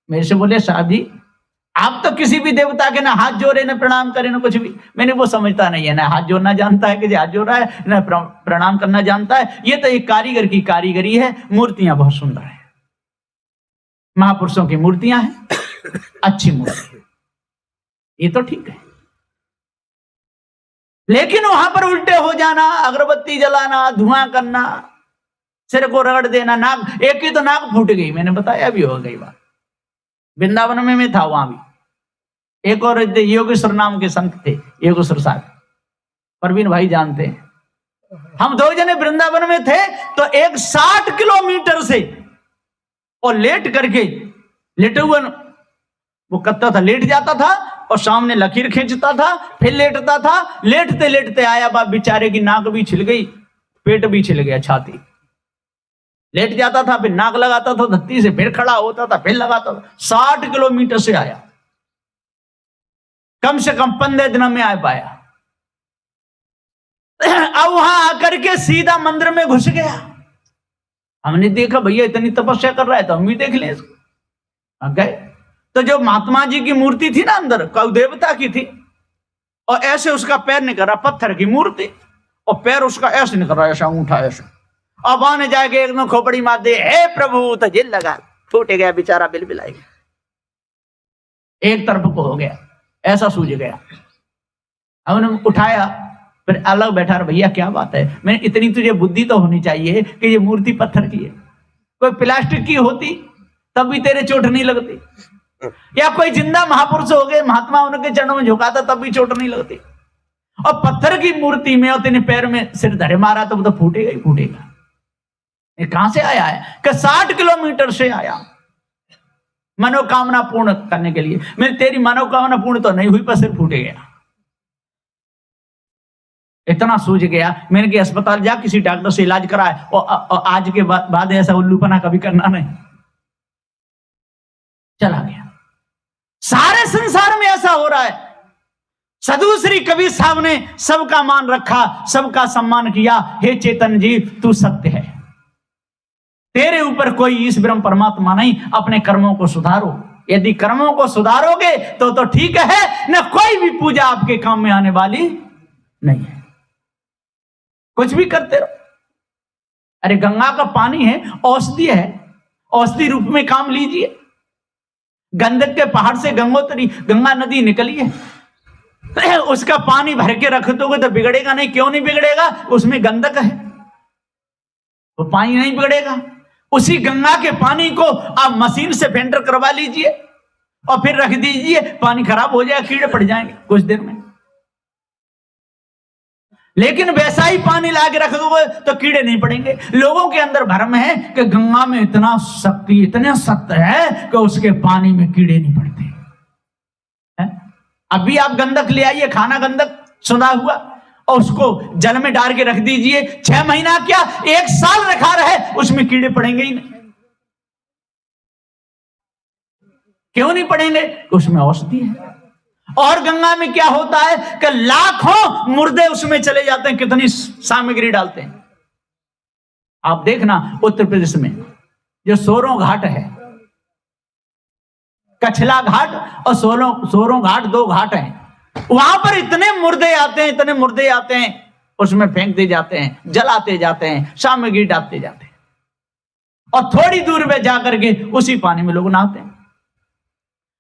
मेरे से बोले साहब जी आप तो किसी भी देवता के ना हाथ जोड़े ना प्रणाम करे ना कुछ भी, मैंने वो समझता नहीं है, ना हाथ जोड़ना जानता है कि हाथ जोड़ रहा है, ना प्रणाम करना जानता है। ये तो एक कारीगर की कारीगरी है। मूर्तियां बहुत सुंदर है, महापुरुषों की मूर्तियां हैं, अच्छी मूर्ति, ये तो ठीक है। लेकिन वहां पर उल्टे हो जाना, अगरबत्ती जलाना, धुआं करना, सिर को रगड़ देना, नाक, एक की तो नाक फूट गई, मैंने बताया भी होगा कई बार, वृंदावन में मैं था वहां भी। एक और योगेश्वर नाम के संत थे, योगेश्वर साहब, परवीन भाई जानते हैं। हम दो जने वृंदावन में थे तो एक 60 किलोमीटर से और लेट करके, लेटे हुए वो करता था, लेट जाता था और सामने लकीर खींचता था, फिर लेटता था, लेटते लेटते आया बाप बेचारे की नाक भी छिल गई, पेट भी छिल गया, छाती। लेट जाता था, फिर नाक लगाता था धत्ती से, फिर खड़ा होता था, फिर लगाता था। 60 किलोमीटर से आया, कम से कम 15 दिनों में आ पाया। अब वहां आकर के सीधा मंदिर में घुस गया। हमने देखा भैया इतनी तपस्या कर रहा है तो हम भी देख लें इसको। गए तो जो महात्मा जी की मूर्ति थी ना अंदर, कल देवता की थी, और ऐसे उसका पैर निकल रहा, पत्थर की मूर्ति, और पैर उसका ऐसे निकल रहा, ऐसा अंगूठा ऐसे। अब आने जाके एकदम खोपड़ी मार दे, हे प्रभु, तो जिल लगा, फूट गया बेचारा, बिलबिलाई एक तरफ को हो गया, ऐसा सूझ गया। हमने उठाया, फिर अलग बैठा, भैया क्या बात है? मैंने इतनी तुझे बुद्धि तो होनी चाहिए कि ये मूर्ति पत्थर की है, कोई प्लास्टिक की होती तब भी तेरे चोट नहीं लगती, या कोई जिंदा महापुरुष हो गए, महात्मा उनके चरणों में झुकाता तब भी चोट नहीं लगती, और पत्थर की मूर्ति में और तेने पैर में सिर धरे मारा तो वो तो फूटेगा ही फूटेगा। ये कहां से आया है? कि 60 किलोमीटर से आया मनोकामना पूर्ण करने के लिए। मेरी तेरी मनोकामना पूर्ण तो नहीं हुई, पर सिर फूट गया, इतना सूझ गया। मैंने कि अस्पताल जा, किसी डॉक्टर से इलाज कराए, और आज के बाद ऐसा उल्लूपना कभी करना नहीं। चला गया। सारे संसार में ऐसा हो रहा है। साधु श्री कबीर साहब ने सबका मान रखा, सबका सम्मान किया। हे चेतन जी, तू सत्य है, तेरे ऊपर कोई ईश ब्रह्म परमात्मा नहीं, अपने कर्मों को सुधारो। यदि कर्मों को सुधारोगे तो ठीक है, न कोई भी पूजा आपके काम में आने वाली नहीं है। कुछ भी करते रहो। अरे गंगा का पानी है, औषधि है, औषधि रूप में काम लीजिए। गंडक के पहाड़ से गंगोत्री, गंगा नदी निकली है, उसका पानी भर के रख दोगे तो बिगड़ेगा नहीं। क्यों नहीं बिगड़ेगा? उसमें गंधक है, वो पानी नहीं बिगड़ेगा। उसी गंगा के पानी को आप मशीन से फिल्टर करवा लीजिए और फिर रख दीजिए, पानी खराब हो जाएगा, कीड़े पड़ जाएंगे कुछ देर में। लेकिन वैसा ही पानी ला के रख दोगे तो कीड़े नहीं पड़ेंगे। लोगों के अंदर भ्रम है कि गंगा में इतना शक्ति, इतना सत्य है कि उसके पानी में कीड़े नहीं पड़ते है? अभी आप गंधक ले आइए, खाना गंधक सुना हुआ, और उसको जल में डाल के रख दीजिए, 6 महीना क्या 1 साल रखा रहे, उसमें कीड़े पड़ेंगे ही नहीं। क्यों नहीं पड़ेंगे? उसमें औषधि है। और गंगा में क्या होता है कि लाखों मुर्दे उसमें चले जाते हैं, कितनी सामग्री डालते हैं। आप देखना उत्तर प्रदेश में जो सोरों घाट है, कछला घाट और सोरों घाट, 2 घाट हैं, वहां पर इतने मुर्दे आते हैं, इतने मुर्दे आते हैं, उसमें फेंक दे जाते हैं, जलाते जाते हैं, सामग्री डालते जाते हैं, और थोड़ी दूर में जाकर के उसी पानी में लोग नहाते हैं।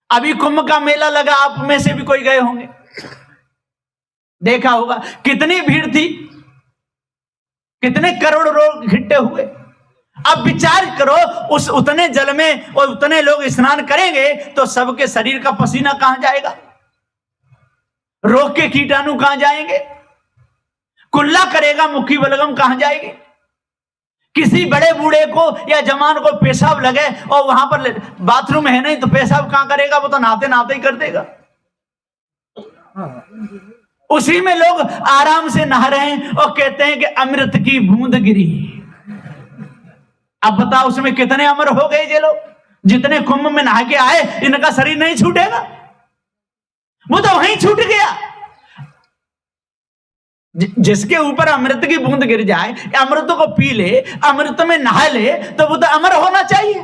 अभी कुंभ का मेला लगा, आप में से भी कोई गए होंगे, देखा होगा कितनी भीड़ थी, कितने करोड़ लोग इकट्ठे हुए। अब विचार करो, उस उतने जल में और उतने लोग स्नान करेंगे तो सबके शरीर का पसीना कहां जाएगा? रोग के कीटाणु कहां जाएंगे? कुल्ला करेगा मुखी बलगम कहां जाएगी? किसी बड़े बूढ़े को या जवान को पेशाब लगे और वहां पर बाथरूम है नहीं तो पेशाब कहां करेगा? वो तो नहाते नहाते ही कर देगा। उसी में लोग आराम से नहा रहे हैं और कहते हैं कि अमृत की बूंद गिरी। अब बताओ उसमें कितने अमर हो गए ये लोग? जितने कुंभ में नहा के आए, इनका शरीर नहीं छूटेगा? वो तो वहीं छूट गया। जिसके ऊपर अमृत की बूंद गिर जाए, अमृत को पी ले, अमृत में नहा ले, तो वो तो अमर होना चाहिए।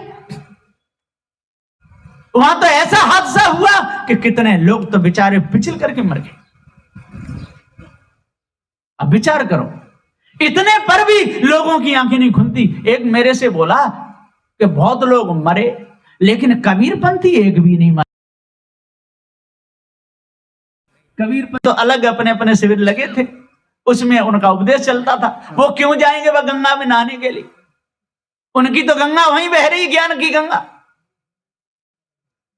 वहां तो ऐसा हादसा हुआ कि कितने लोग तो बेचारे पिछल करके मर गए। अब विचार करो, इतने पर भी लोगों की आंखें नहीं खुलती। एक मेरे से बोला कि बहुत लोग मरे लेकिन कबीरपंथी एक भी नहीं मरा। कबीरपंथी तो अलग अपने अपने शिविर लगे थे, उसमें उनका उपदेश चलता था। वो क्यों जाएंगे वह गंगा में नहाने के लिए? उनकी तो गंगा वहीं बह रही, ज्ञान की गंगा।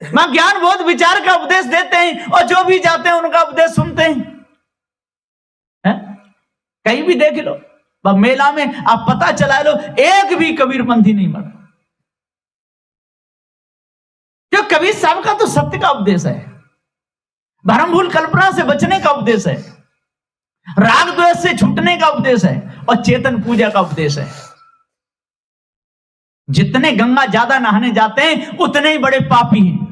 मां ज्ञान बोध विचार का उपदेश देते हैं और जो भी जाते हैं उनका उपदेश सुनते हैं। कहीं भी देख लो, मेला में आप पता चला लो, एक भी कबीरपंथी नहीं मरा। क्यों? कबीर साहब का तो सत्य का उपदेश है, भरम भूल कल्पना से बचने का उपदेश है, राग द्वेष से छूटने का उपदेश है और चेतन पूजा का उपदेश है। जितने गंगा ज्यादा नहाने जाते हैं उतने ही बड़े पापी हैं।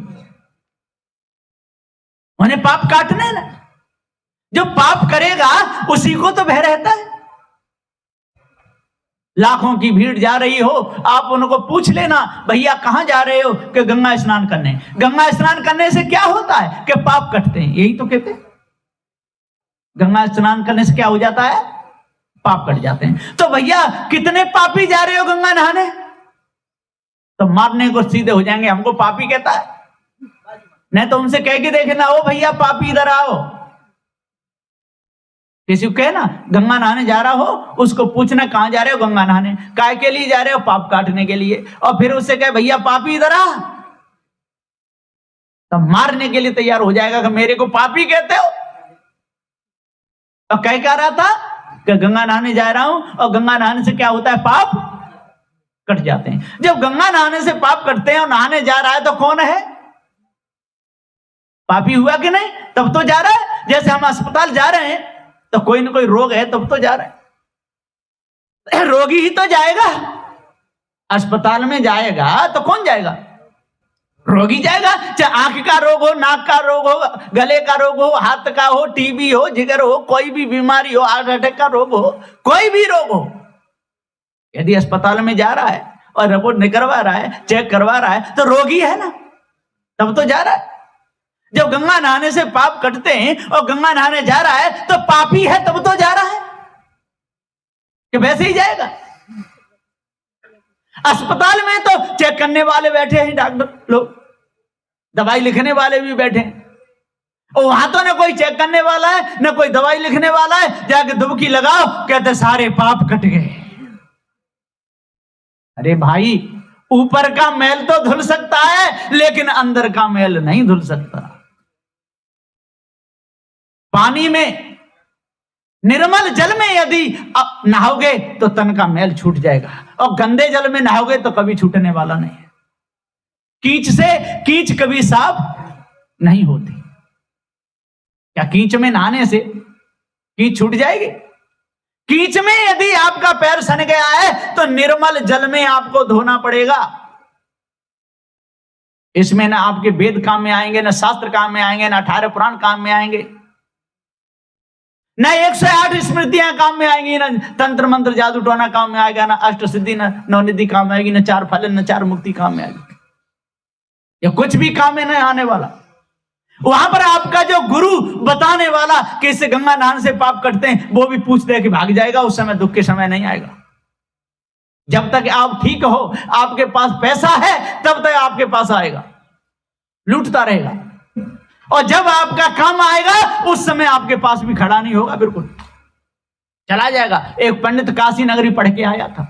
उन्हें पाप काटने ना, जो पाप करेगा उसी को तो भय रहता है। लाखों की भीड़ जा रही हो, आप उनको पूछ लेना भैया कहां जा रहे हो? कि गंगा स्नान करने। गंगा स्नान करने से क्या होता है? कि पाप कटते हैं, यही तो कहते हैं। गंगा स्नान करने से क्या हो जाता है? पाप कट जाते हैं। तो भैया कितने पापी जा रहे हो गंगा नहाने? तो मारने को सीधे हो जाएंगे, हमको पापी कहता है। नहीं तो उनसे कह के देखना, ओ भैया पापी इधर आओ। किसी को कहे ना गंगा नहाने जा रहा हो, उसको पूछना कहां जा रहे हो? गंगा नहाने। काय के लिए जा रहे हो? पाप काटने के लिए। और फिर उससे कहे भैया पापी इधर आ, तो मारने के लिए तैयार हो जाएगा कि मेरे को पापी कहते हो। और कह क्या रहा था कि गंगा नहाने जा रहा हूं, और गंगा नहाने से क्या होता है? पाप कट जाते हैं। जब गंगा नहाने से पाप कटते हैं और नहाने जा रहा है तो कौन है पापी? हुआ कि नहीं? तब तो जा रहा है। जैसे हम अस्पताल जा रहे हैं तो कोई ना कोई रोग है तब तो जा रहा है। रोगी ही तो जाएगा अस्पताल में, जाएगा तो कौन जाएगा? रोगी जाएगा। चाहे आंख का रोग हो, नाक का रोग हो, गले का रोग हो, हाथ का हो, टीबी हो, जिगर हो, कोई भी बीमारी हो, हार्ट अटैक का रोग हो, कोई भी रोग हो, यदि अस्पताल में जा रहा है और रिपोर्ट निकलवा रहा है, चेक करवा रहा है, तो रोगी है ना, तब तो जा रहा है। जब गंगा नहाने से पाप कटते हैं और गंगा नहाने जा रहा है तो पापी है, तब तो जा रहा है कि वैसे ही जाएगा। अस्पताल में तो चेक करने वाले बैठे हैं, डॉक्टर लोग, दवाई लिखने वाले भी बैठे हैं, और वहां तो ना कोई चेक करने वाला है ना कोई दवाई लिखने वाला है। जाके डुबकी लगाओ, कहते सारे पाप कट गए। अरे भाई, ऊपर का मैल तो धुल सकता है लेकिन अंदर का मैल नहीं धुल सकता। पानी में, निर्मल जल में यदि नहाओगे तो तन का मैल छूट जाएगा, और गंदे जल में नहाओगे तो कभी छूटने वाला नहीं है। कीच से कीच कभी साफ नहीं होती। क्या कीच में नहाने से कीच छूट जाएगी? कीच में यदि आपका पैर सन गया है तो निर्मल जल में आपको धोना पड़ेगा। इसमें ना आपके वेद काम में आएंगे, ना शास्त्र काम में आएंगे, ना 18 पुराण काम में आएंगे, ना 108 स्मृतियां काम में आएंगी, ना तंत्र मंत्र जादू टोना काम में आएगा, ना अष्ट सिद्धि, ना नवनिधि काम में आएगी, ना 4 फलन, ना 4 मुक्ति काम में आएगी। या कुछ भी काम में नहीं आने वाला। वहां पर आपका जो गुरु बताने वाला कि इससे गंगा नहाने से पाप कटते हैं, वो भी पूछ दे कि भाग जाएगा। उस समय दुख के समय नहीं आएगा। जब तक आप ठीक हो, आपके पास पैसा है, तब तक आपके पास आएगा, लूटता रहेगा। और जब आपका काम आएगा उस समय आपके पास भी खड़ा नहीं होगा, बिल्कुल चला जाएगा। एक पंडित काशी नगरी पढ़ के आया था,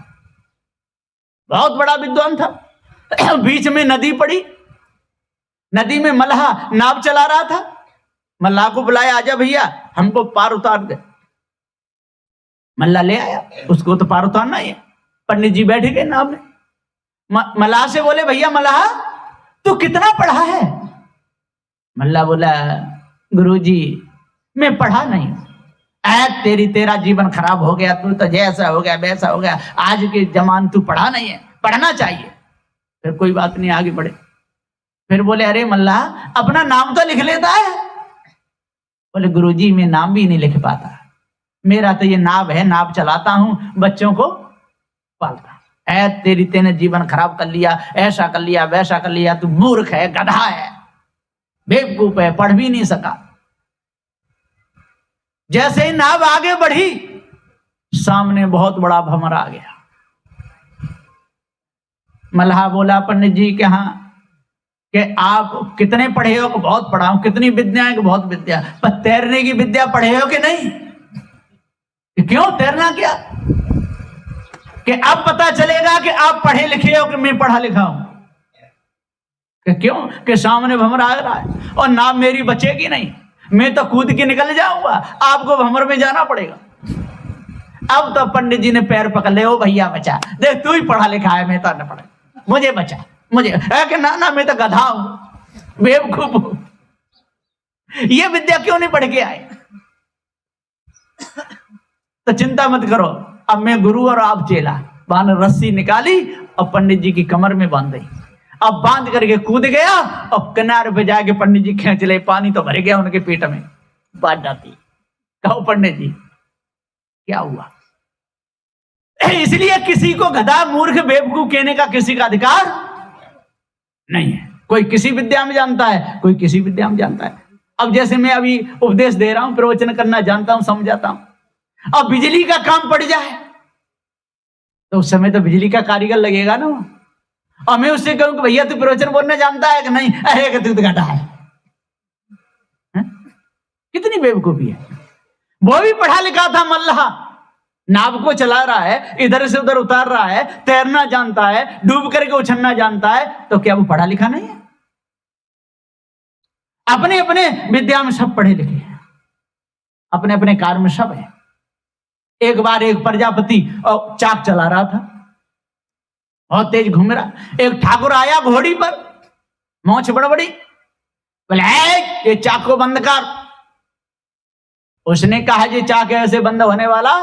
बहुत बड़ा विद्वान था। बीच में नदी पड़ी, नदी में मल्लाह नाव चला रहा था। मल्लाह को बुलाया, आजा भैया हमको पार उतार दे। मल्लाह ले आया, उसको तो पार उतारना ही है। पंडित जी बैठे गए नाव में। मल्लाह से बोले, भैया मल्लाह तू कितना पढ़ा है? मल्लाह बोला, गुरुजी मैं पढ़ा नहीं। तेरा जीवन खराब हो गया, तू तो जैसा हो गया वैसा हो गया, आज के जमान तू पढ़ा नहीं है, पढ़ना चाहिए। फिर कोई बात नहीं, आगे बढ़े। फिर बोले, अरे मल्लाह अपना नाम तो लिख लेता है। बोले, गुरुजी मैं नाम भी नहीं लिख पाता, मेरा तो ये नाव है, नाव चलाता हूं, बच्चों को पालता। है तेरी, तेने जीवन खराब कर लिया, ऐसा कर लिया, वैसा कर लिया, तू मूर्ख है, गधा है, बेवकूफ है, पढ़ भी नहीं सका। जैसे ही नाव आगे बढ़ी, सामने बहुत बड़ा भंवर आ गया। मल्लाह बोला पंडित जी के हाँ कि आप कितने पढ़े हो? बहुत पढ़ा हूं। कितनी विद्या है? बहुत विद्या। पर तैरने की विद्या पढ़े हो कि नहीं? क्यों तैरना? क्या कि अब पता चलेगा कि आप पढ़े लिखे हो कि मैं पढ़ा लिखा हूं। कि क्यों? कि सामने भंवर आ रहा है और नाव मेरी बचेगी नहीं, मैं तो कूद के निकल जाऊंगा, आपको भंवर में जाना पड़ेगा। अब तो पंडित जी ने पैर पकड़ ले, ओ भैया बचा, देख तू ही पढ़ा लिखा है, मैं तो न पढ़ा, मुझे बचा, मुझे। कि ना मैं तो गधा हूं, बेवकूफ हूं, ये विद्या क्यों नहीं पढ़ के आए? तो चिंता मत करो, अब मैं गुरु और आप चेला। बान रस्सी निकाली और पंडित जी की कमर में बांध दी। अब बांध करके कूद गया और किनारे पे जाके पंडित जी खींच ले, पानी तो भर गया उनके पेट में, बात जाती। कहो पंडित जी क्या हुआ? इसलिए किसी को गधा, मूर्ख, बेवकूफ कहने का किसी का अधिकार नहीं है। कोई किसी विद्या में जानता है, कोई किसी विद्या में जानता है। अब जैसे मैं अभी उपदेश दे रहा हूं, प्रवचन करना जानता हूं, समझाता हूं। अब बिजली का काम पड़ जाए तो उस समय तो बिजली का कारीगर लगेगा ना। और मैं उससे कहूं कि भैया तू प्रवचन बोलना जानता है कि नहीं? अरे तू तो गधा है। कितनी बेवकूफी है। वो भी पढ़ा लिखा था मल्लाह, नाव को चला रहा है, इधर से उधर उतार रहा है, तैरना जानता है, डूब करके उछलना जानता है, तो क्या वो पढ़ा लिखा नहीं है? अपने अपने विद्या में सब पढ़े लिखे हैं, अपने अपने कार्य में सब है। एक बार एक प्रजापति और चाक चला रहा था, बहुत तेज घूम रहा। एक ठाकुर आया घोड़ी पर, मोछ बड़बड़ी, बोले ये चाक को बंद कर। उसने कहा ये चाक ऐसे बंद होने वाला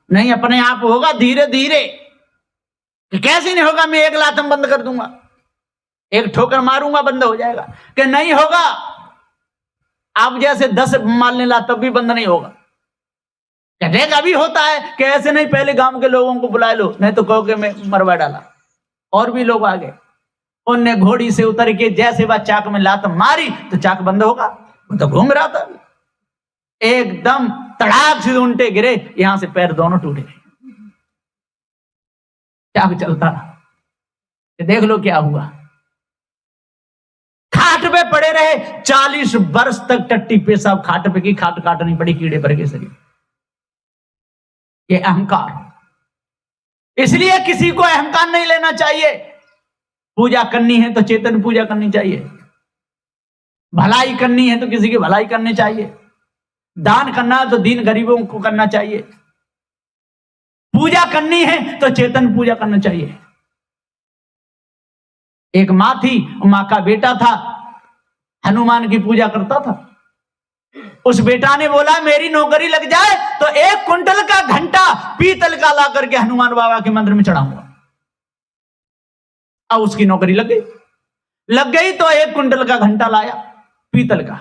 नहीं, अपने आप होगा, धीरे धीरे। कैसे नहीं होगा? मैं एक लातम बंद कर दूंगा, एक ठोकर मारूंगा, बंद हो जाएगा। कि नहीं होगा, आप जैसे 10 मार लेला तब भी बंद नहीं होगा। देख अभी होता है कि ऐसे नहीं, पहले गांव के लोगों को बुला लो, नहीं तो कहो कि मैं मरवा डाला। और भी लोग आ गए, उनने घोड़ी से उतर के जैसे वह चाक में लात मारी तो चाक बंद होगा। तो घूम रहा था, एकदम तड़ाक से उल्टे गिरे, यहां से पैर दोनों टूट गए। चाक चलता रहा। देख लो क्या हुआ। खाट पे पड़े रहे 40 वर्ष तक, टट्टी पेशाब खाट पे की, खाट काटनी पड़ी, कीड़े भर के शरीर। ये अहंकार। इसलिए किसी को अहंकार नहीं लेना चाहिए। पूजा करनी है तो चेतन पूजा करनी चाहिए, भलाई करनी है तो किसी की भलाई करनी चाहिए, दान करना है तो दीन गरीबों को करना चाहिए, पूजा करनी है तो चेतन पूजा करना चाहिए। एक मां थी, मां का बेटा था, हनुमान की पूजा करता था। उस बेटा ने बोला मेरी नौकरी लग जाए तो 1 कुंटल का घंटा पीतल का ला करके हनुमान बाबा के मंदिर में चढ़ाऊंगा। अब उसकी नौकरी लग गई तो 1 कुंटल का घंटा लाया पीतल का,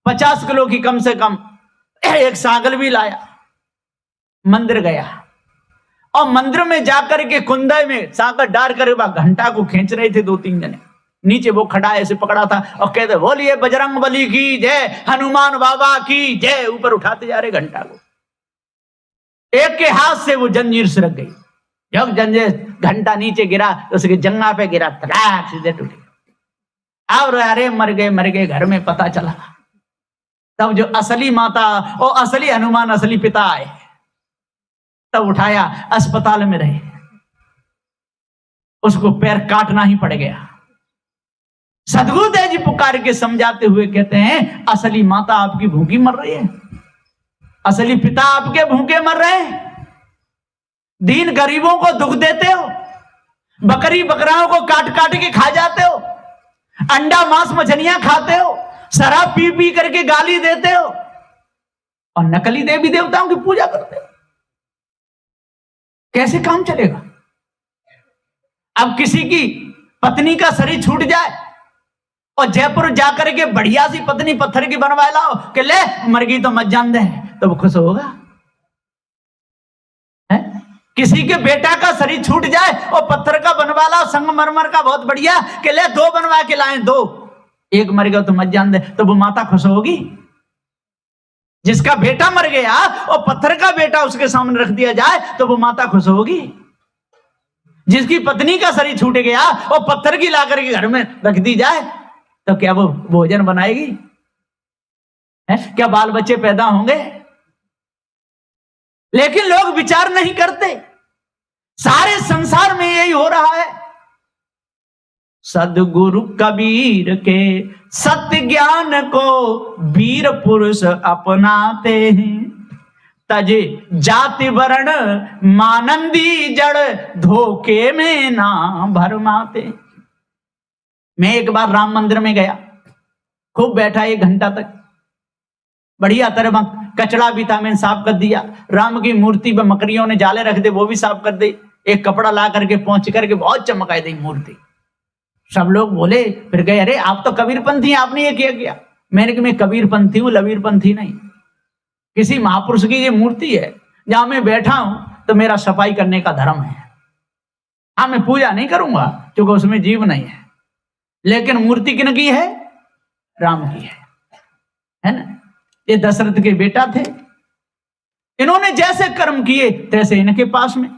50 किलो की कम से कम एक सागल भी लाया। मंदिर गया और मंदिर में जाकर के कुंदे में सागर डाल कर घंटा को खींच रहे थे 2-3 जने। नीचे वो खड़ा ऐसे पकड़ा था और कहते बोलिए बजरंग बली की जय, हनुमान बाबा की जय। ऊपर उठाते जा रहे घंटा को। एक के हाथ से वो जंजीर सरक गई। जब जंजीर घंटा नीचे गिरा तो उसके जंगा पे गिरा, तड़ाक सीधे टूट गया। और अरे मर गए घर में पता चला। तब जो असली माता और असली हनुमान, असली पिता आए, तब उठाया, अस्पताल में रहे, उसको पैर काटना ही पड़ गया। सदगुरुदेव जी पुकार के समझाते हुए कहते हैं असली माता आपकी भूखी मर रही है, असली पिता आपके भूखे मर रहे हैं, दीन गरीबों को दुख देते हो, बकरी बकराओं को काट काट के खा जाते हो, अंडा मांस मछलियां खाते हो, शराब पी पी करके गाली देते हो और नकली देवी देवताओं की पूजा करते हो। कैसे काम चलेगा? अब किसी की पत्नी का शरीर छूट जाए और जयपुर जाकर के बढ़िया सी पत्नी पत्थर की बनवा लाओ कि ले मर गई तो मत जान दे, तो वो खुश होगा? है? किसी के बेटा का शरीर छूट जाए और पत्थर का बनवाला और संगमरमर का बहुत बढ़िया कि ले 2 बनवा के लाए, 2, एक मर गया तो मत जान दे, तो वो माता खुश होगी? जिसका बेटा मर गया और पत्थर का बेटा उसके सामने रख दिया जाए तो वो माता खुश होगी? जिसकी पत्नी का शरीर छूट गया और पत्थर की ला करके घर में रख दी जाए तो क्या वो भोजन बनाएगी? है? क्या बाल बच्चे पैदा होंगे? लेकिन लोग विचार नहीं करते। सारे संसार में यही हो रहा है। सदगुरु कबीर के सत्य ज्ञान को वीर पुरुष अपनाते हैं, तजे जाति वर्ण मानंदी जड़ धोखे में ना भरमाते। मैं एक बार राम मंदिर में गया, खूब बैठा 1 घंटा तक, बढ़िया तरह कचड़ा भी था, मैंने साफ कर दिया। राम की मूर्ति पे मकड़ियों ने जाले रख दे, वो भी साफ कर दे। एक कपड़ा ला करके पहुंच करके बहुत चमकाई दी मूर्ति। सब लोग बोले, फिर गए, अरे आप तो कबीरपंथी, आपने ये किया। मैंने कहा मैं कबीरपंथी हूं, लबीरपंथी नहीं। किसी महापुरुष की ये मूर्ति है, जहां मैं बैठा हूं तो मेरा सफाई करने का धर्म है। हाँ, मैं पूजा नहीं करूंगा क्योंकि उसमें जीव नहीं है, लेकिन मूर्ति किन की है? राम की है ना। ये दशरथ के बेटा थे, इन्होंने जैसे कर्म किए तैसे इनके पास में,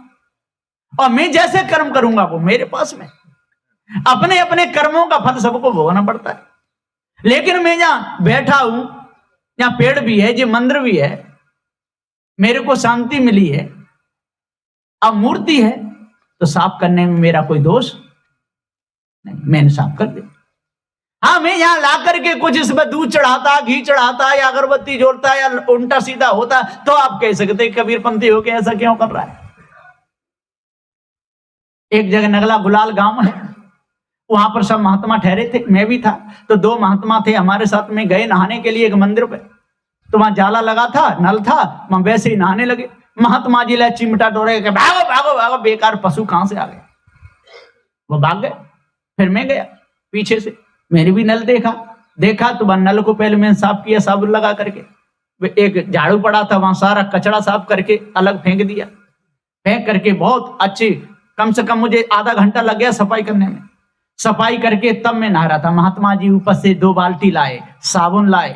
और मैं जैसे कर्म करूंगा वो मेरे पास में। अपने अपने कर्मों का फल सबको भोगना पड़ता है। लेकिन मैं जहां बैठा हूं, यहाँ पेड़ भी है, ये मंदिर भी है, मेरे को शांति मिली है, अब मूर्ति है तो साफ करने में मेरा कोई दोष नहीं, मैंने साफ कर दिया। हाँ, मैं यहां ला करके कुछ इसमें दूध चढ़ाता, घी चढ़ाता या अगरबत्ती जोड़ता या उल्टा सीधा होता तो आप कह सकते कबीरपंथी हो के ऐसा क्यों कर रहा है। एक जगह नगला गुलाल गांव है, वहां पर सब महात्मा ठहरे थे, मैं भी था। तो 2 महात्मा थे हमारे साथ में, गए नहाने के लिए एक मंदिर पे, तो वहां जाला लगा था, नल था, वहां वैसे ही नहाने लगे। महात्मा जी ले चिमटा डोरे के भागो भागो भागो, बेकार पशु कहां से आ गए, वो भाग गए। फिर मैं गया पीछे से, मैंने भी नल देखा तो वह नल को पहले मैंने साफ किया साबुन लगा करके, एक झाड़ू पड़ा था वहां सारा कचड़ा साफ करके अलग फेंक दिया। फेंक करके बहुत अच्छी, कम से कम मुझे आधा घंटा लग गया सफाई करने में। सफाई करके तब मैं नहा रहा था। महात्मा जी ऊपर से 2 बाल्टी लाए, साबुन लाए,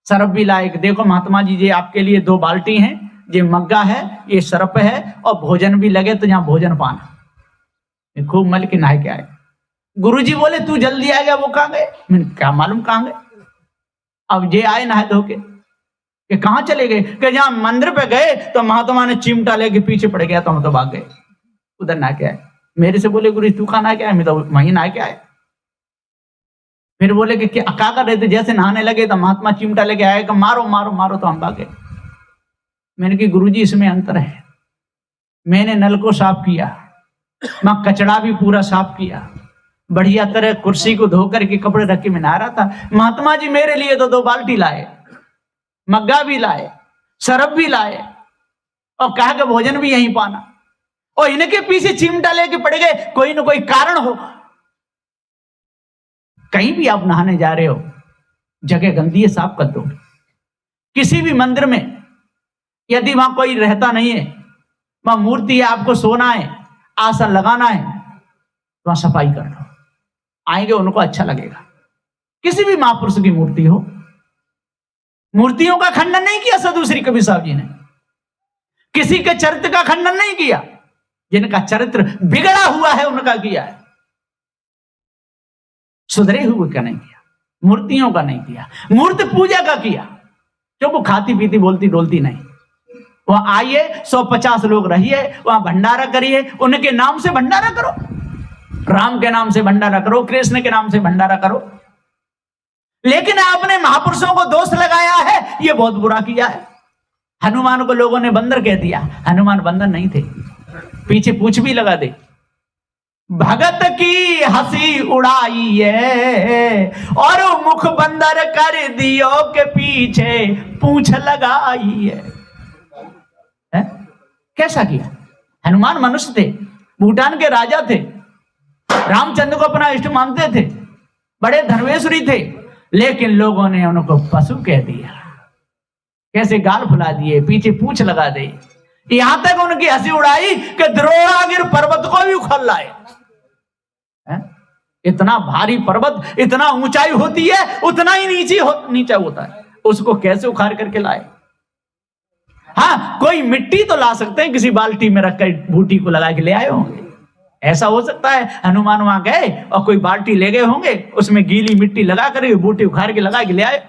सरफ भी लाए। देखो महात्मा जी, ये आपके लिए 2 बाल्टी हैं, ये मग्गा है, ये सरफ है, और भोजन भी लगे तो यहाँ भोजन पाना। खूब मल के नहा के आए। गुरुजी बोले तू जल्दी आ गया, वो कहाँ गए? मैंने क्या मालूम कहाँ गए। अब ये आए नहा धो के, कि कहाँ चले गए? कि जहाँ मंदिर पे गए तो महात्मा ने चिमटा लेके पीछे पड़ गया तो हम तो भाग गए, उधर नहा के आए। मेरे से बोले गुरु तू कहाँ नहा के आया? मैं तो वहीं नहा के आया। फिर बोले कि क्या कर रहे थे? जैसे नहाने लगे तो महात्मा चिमटा लेके आए कि मारो मारो मारो, तो हम भाग गए। मैंने कहा गुरुजी इसमें अंतर है। मैंने नल को साफ किया, मैं कचड़ा भी पूरा साफ किया, बढ़िया तरह कुर्सी को धो करके कपड़े रख के मैं नहा रहा था। महात्मा जी मेरे लिए तो 2 बाल्टी लाए, मग्गा भी लाए, सरफ भी लाए, और कहा कि भोजन भी यहीं पाना, और इनके पीछे चिमटा लेके पड़ गए। कोई ना कोई कारण हो। कहीं भी आप नहाने जा रहे हो, जगह गंदी है साफ कर दो। किसी भी मंदिर में यदि वहां कोई रहता नहीं है, वहां मूर्ति है, आपको सोना है, आसन लगाना है, तो वहां सफाई कर लो। आएंगे उनको अच्छा लगेगा। किसी भी महापुरुष की मूर्ति हो, मूर्तियों का खंडन नहीं किया साधु श्री कबीर साहब जी ने, किसी के चरित्र का खंडन नहीं किया। जिनका चरित्र बिगड़ा हुआ है उनका किया है, सुधरे हुए का नहीं किया, मूर्तियों का नहीं किया। मूर्ति पूजा का किया, जो वो खाती पीती बोलती डोलती नहीं। वहां आइए, 150 लोग रहिए, वहां भंडारा करिए, उनके नाम से भंडारा करो, राम के नाम से भंडारा करो, कृष्ण के नाम से भंडारा करो। लेकिन आपने महापुरुषों को दोष लगाया है, यह बहुत बुरा किया है। हनुमान को लोगों ने बंदर कह दिया, हनुमान बंदर नहीं थे, पीछे पूछ भी लगा दे। भगत की हंसी उड़ाई है और मुख बंदर कर दियो के पीछे पूछ लगाई है? कैसा किया? हनुमान मनुष्य थे, भूटान के राजा थे, रामचंद्र को अपना इष्ट मानते थे, बड़े धर्मेश्वरी थे, लेकिन लोगों ने उनको पशु कह दिया। कैसे गाल फुला दिए, पीछे पूछ लगा दे। यहां तक उनकी हंसी उड़ाई कि द्रोणागिर पर्वत को भी उखड़ लाए। इतना भारी पर्वत, इतना ऊंचाई होती है, उतना ही नीचा होता है, उसको कैसे उखाड़ करके लाए? हाँ, कोई मिट्टी तो ला सकते हैं, किसी बाल्टी में रखकर बूटी को लगा के ले आए होंगे, ऐसा हो सकता है। हनुमान वहां गए और कोई बाल्टी ले गए होंगे, उसमें गीली मिट्टी लगा कर बूटी उखाड़ के लगा के ले आए।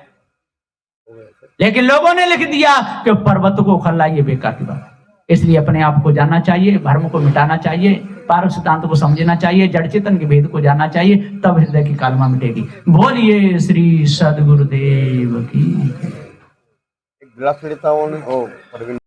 लेकिन लोगों ने लिख दिया कि पर्वत को उखाड़ लाइए, बेकार की बात। इसलिए अपने आप को जानना चाहिए, भ्रम को मिटाना चाहिए, पारक सिद्धांत को समझना चाहिए, जड़ चेतन के भेद को जानना चाहिए, तब हृदय की कालमा मिटेगी। बोलिए श्री सदगुरुदेव की। एक गिलास लेता हूँ।